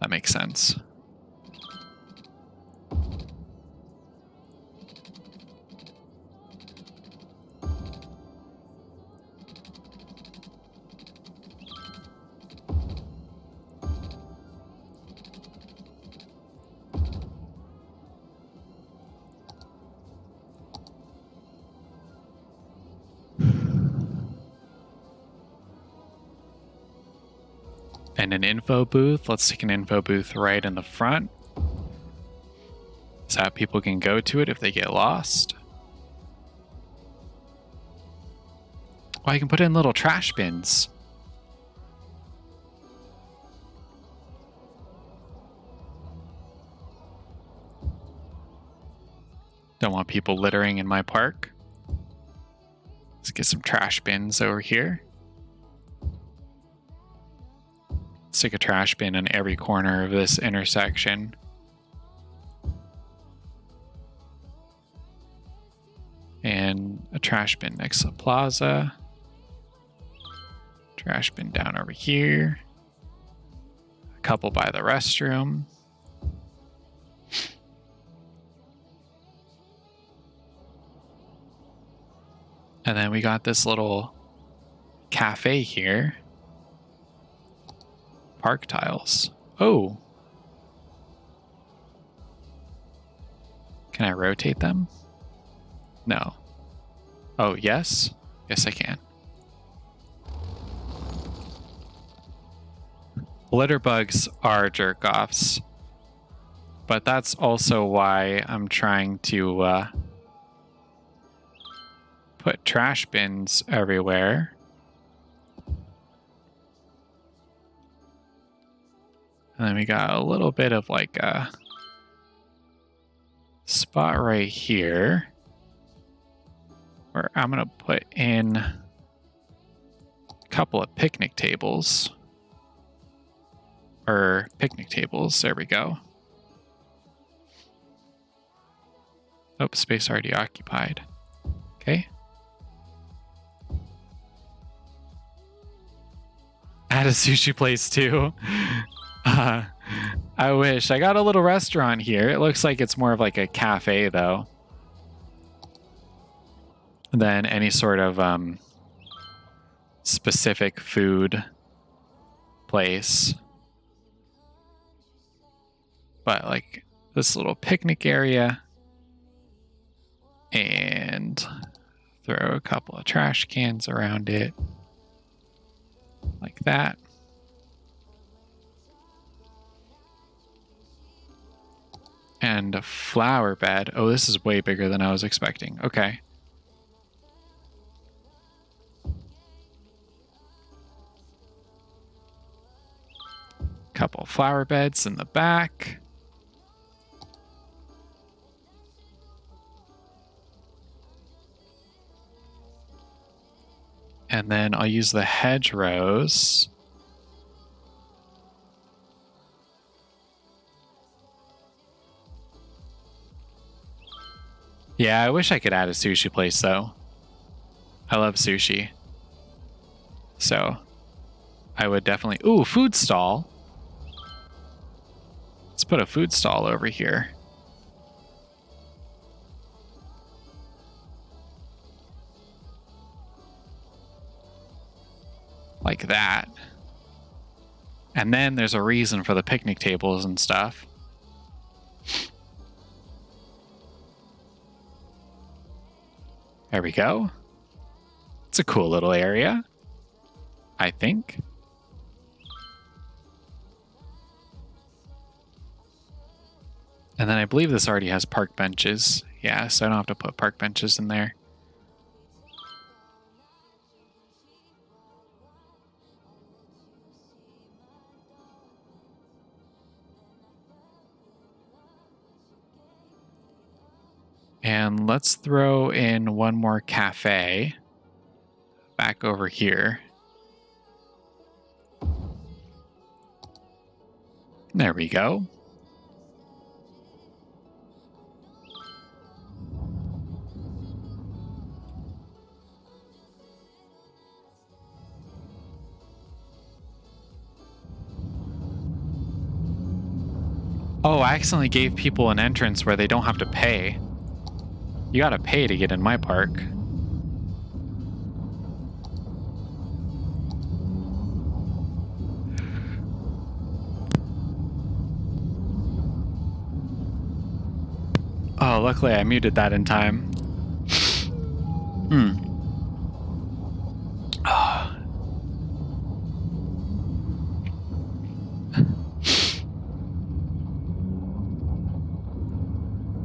That makes sense. And an info booth. Let's take an info booth right in the front. So that people can go to it if they get lost. Oh, I can put in little trash bins. Don't want people littering in my park. Let's get some trash bins over here. Stick a trash bin in every corner of this intersection. And a trash bin next to the plaza. Trash bin down over here. A couple by the restroom. And then we got this little cafe here. Park tiles. Oh. Can I rotate them? No. Oh, yes? Yes, I can. Litter bugs are jerk-offs. But that's also why I'm trying to put trash bins everywhere. And then we got a little bit of like a spot right here where I'm going to put in a couple of picnic tables. Or picnic tables. There we go. Oh, space already occupied. Okay. Add a sushi place too. I wish. I got a little restaurant here. It looks like it's more of like a cafe though than any sort of specific food place. But like this little picnic area, and throw a couple of trash cans around it like that. And a flower bed. Oh, this is way bigger than I was expecting. Okay. Couple of flower beds in the back. And then I'll use the hedgerows. Yeah, I wish I could add a sushi place though. I love sushi. So I would definitely... Ooh, food stall. Let's put a food stall over here. Like that. And then there's a reason for the picnic tables and stuff. There we go. It's a cool little area, I think. And then I believe this already has park benches. Yeah, so I don't have to put park benches in there. And let's throw in one more cafe back over here. There we go. Oh, I accidentally gave people an entrance where they don't have to pay. You gotta pay to get in my park. Oh, luckily I muted that in time.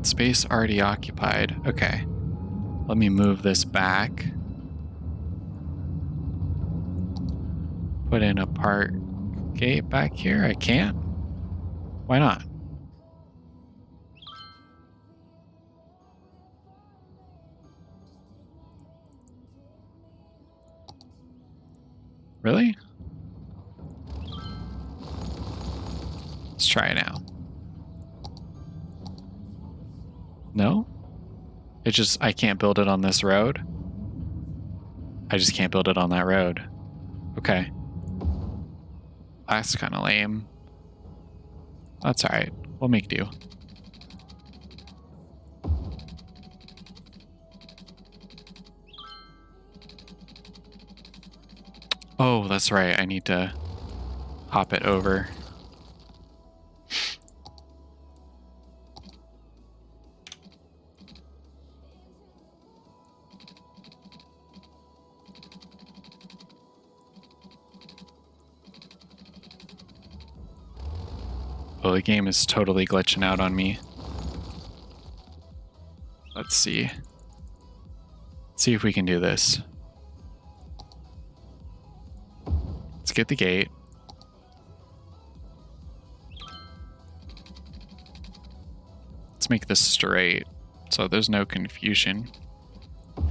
Space already occupied. Okay. Let me move this back. Put in a park gate back here. I can't? Why not? Really? Let's try it out. No? It just, I can't build it on this road. I just can't build it on that road. Okay. That's kind of lame. That's alright. We'll make do. Oh, that's right. I need to hop it over. Oh, the game is totally glitching out on me. Let's see. Let's see if we can do this. Let's get the gate. Let's make this straight so there's no confusion.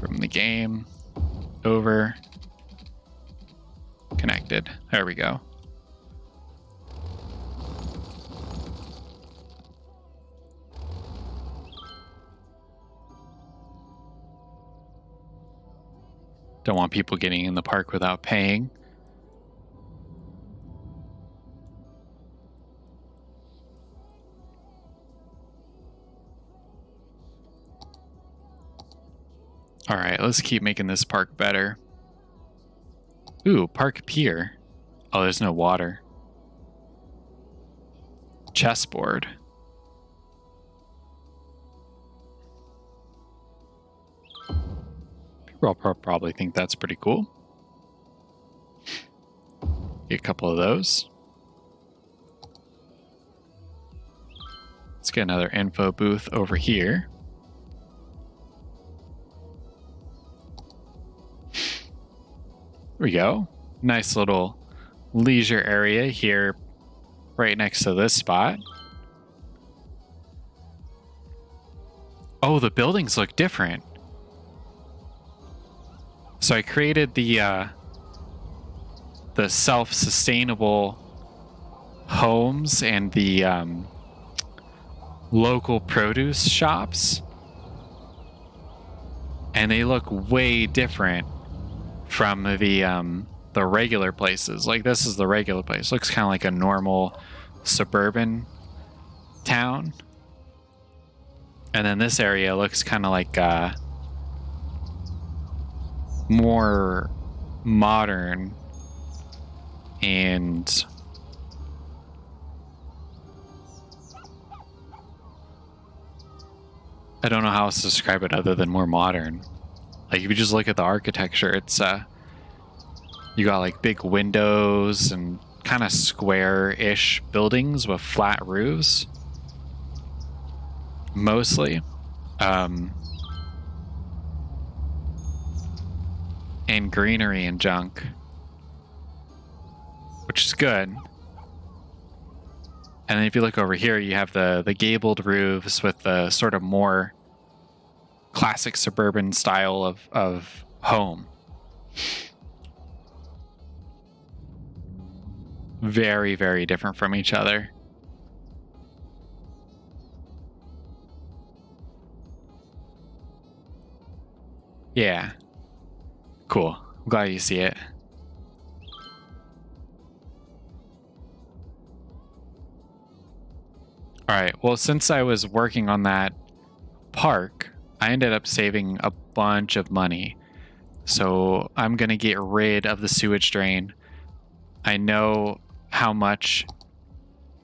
From the game, over, connected. There we go. Don't want people getting in the park without paying. All right, let's keep making this park better. Ooh, park pier. Oh, there's no water. Chessboard. People will probably think that's pretty cool. Get a couple of those. Let's get another info booth over here. There we go. Nice little leisure area here right next to this spot. Oh, the buildings look different. So I created the self-sustainable homes and the local produce shops, and they look way different from the regular places. Like, this is the regular place. Looks kind of like a normal suburban town, and then this area looks kind of like more modern and I don't know how else to describe it other than more modern. Like, if you just look at the architecture, it's you got like big windows and kind of square-ish buildings with flat roofs mostly, and greenery and junk, which is good. And then if you look over here, you have the gabled roofs with the sort of more classic suburban style of home. Very, very different from each other. Yeah. Cool. I'm glad you see it. All right. Well, since I was working on that park, I ended up saving a bunch of money. So I'm going to get rid of the sewage drain. I know how much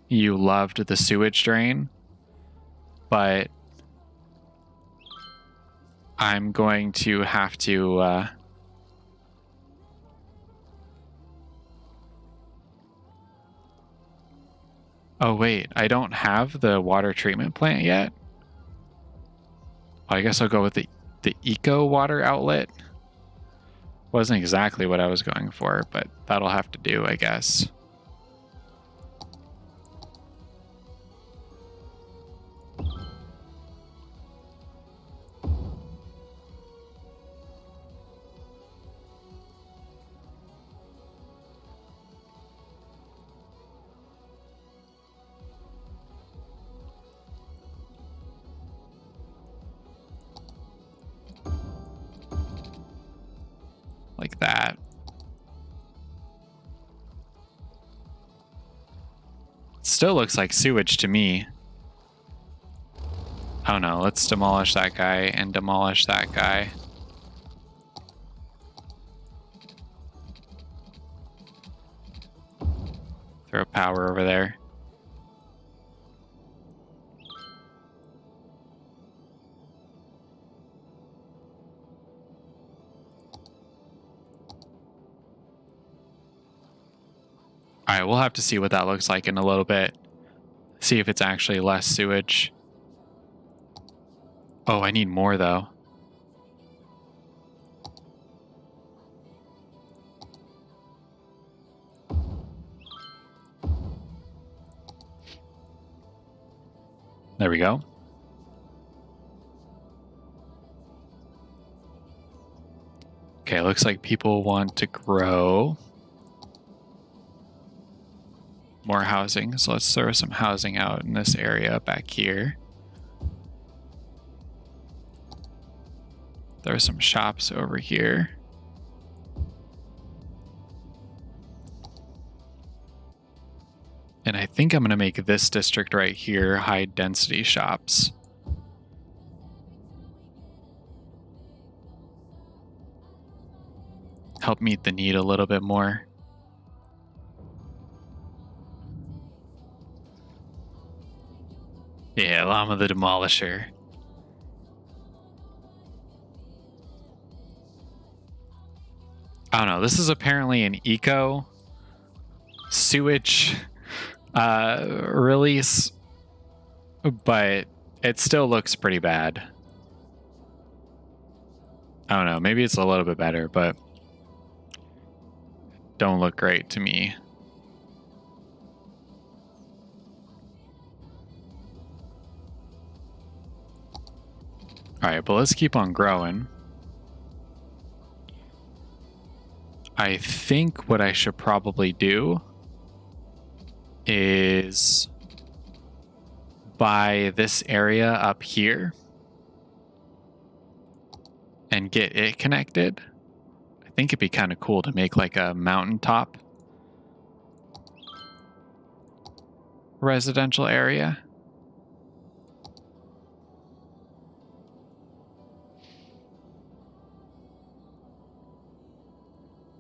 you loved the sewage drain, but I'm going to have to oh wait, I don't have the water treatment plant yet. I guess I'll go with the eco water outlet. Wasn't exactly what I was going for, but that'll have to do, I guess. Like that. Still looks like sewage to me. Oh no, let's demolish that guy and demolish that guy. Throw power over there. All right, we'll have to see what that looks like in a little bit. See if it's actually less sewage. Oh, I need more though. There we go. Okay, looks like people want to grow more housing. So let's throw some housing out in this area back here. There are some shops over here. And I think I'm going to make this district right here high density shops. Help meet the need a little bit more. Yeah, Llama the Demolisher. I don't know. This is apparently an eco sewage release, but it still looks pretty bad. I don't know. Maybe it's a little bit better, but don't look great to me. All right, but let's keep on growing. I think what I should probably do is buy this area up here and get it connected. I think it'd be kind of cool to make like a mountaintop residential area.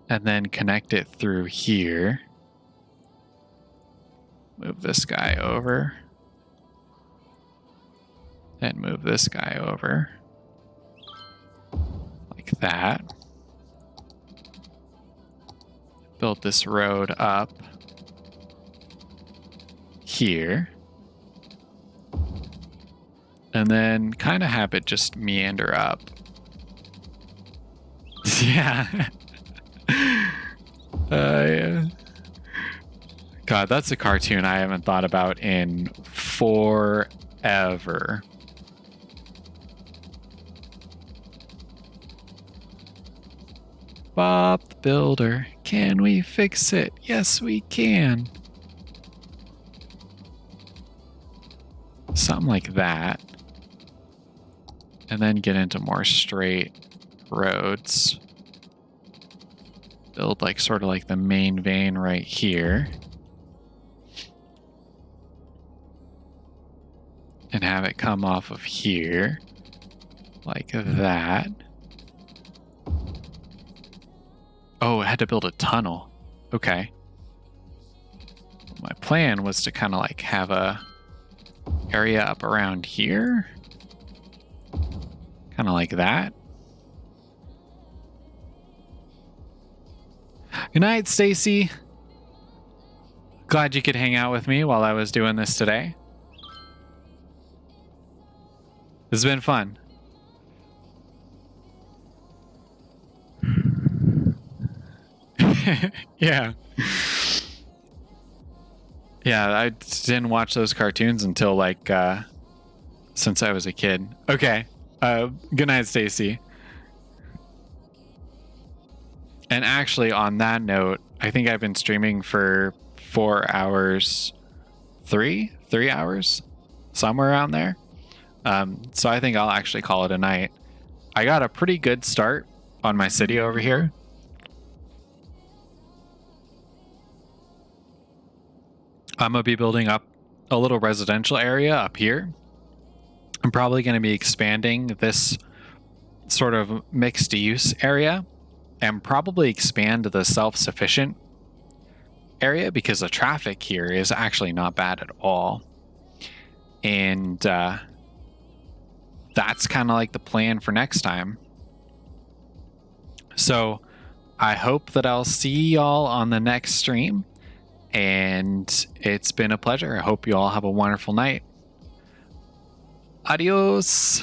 And then connect it through here. Move this guy over. And move this guy over. Like that. Build this road up here. And then kind of have it just meander up. Yeah. Yeah. God, that's a cartoon I haven't thought about in forever. Bob the Builder. Can we fix it? Yes, we can. Something like that. And then get into more straight roads. Build like sort of like the main vein right here. And have it come off of here. Like that. Oh, I had to build a tunnel. Okay. My plan was to kind of like have a area up around here. Kind of like that. Good night, Stacy. Glad you could hang out with me while I was doing this today. It's been fun. Yeah. Yeah, I didn't watch those cartoons until like since I was a kid. Okay. Good night, Stacy. And actually, on that note, I think I've been streaming for 4 hours, 3 hours, somewhere around there. So I think I'll actually call it a night. I got a pretty good start on my city over here. I'm going to be building up a little residential area up here. I'm probably going to be expanding this sort of mixed use area and probably expand the self-sufficient area because the traffic here is actually not bad at all. And that's kind of like the plan for next time. So I hope that I'll see y'all on the next stream. And it's been a pleasure. I hope you all have a wonderful night. Adios.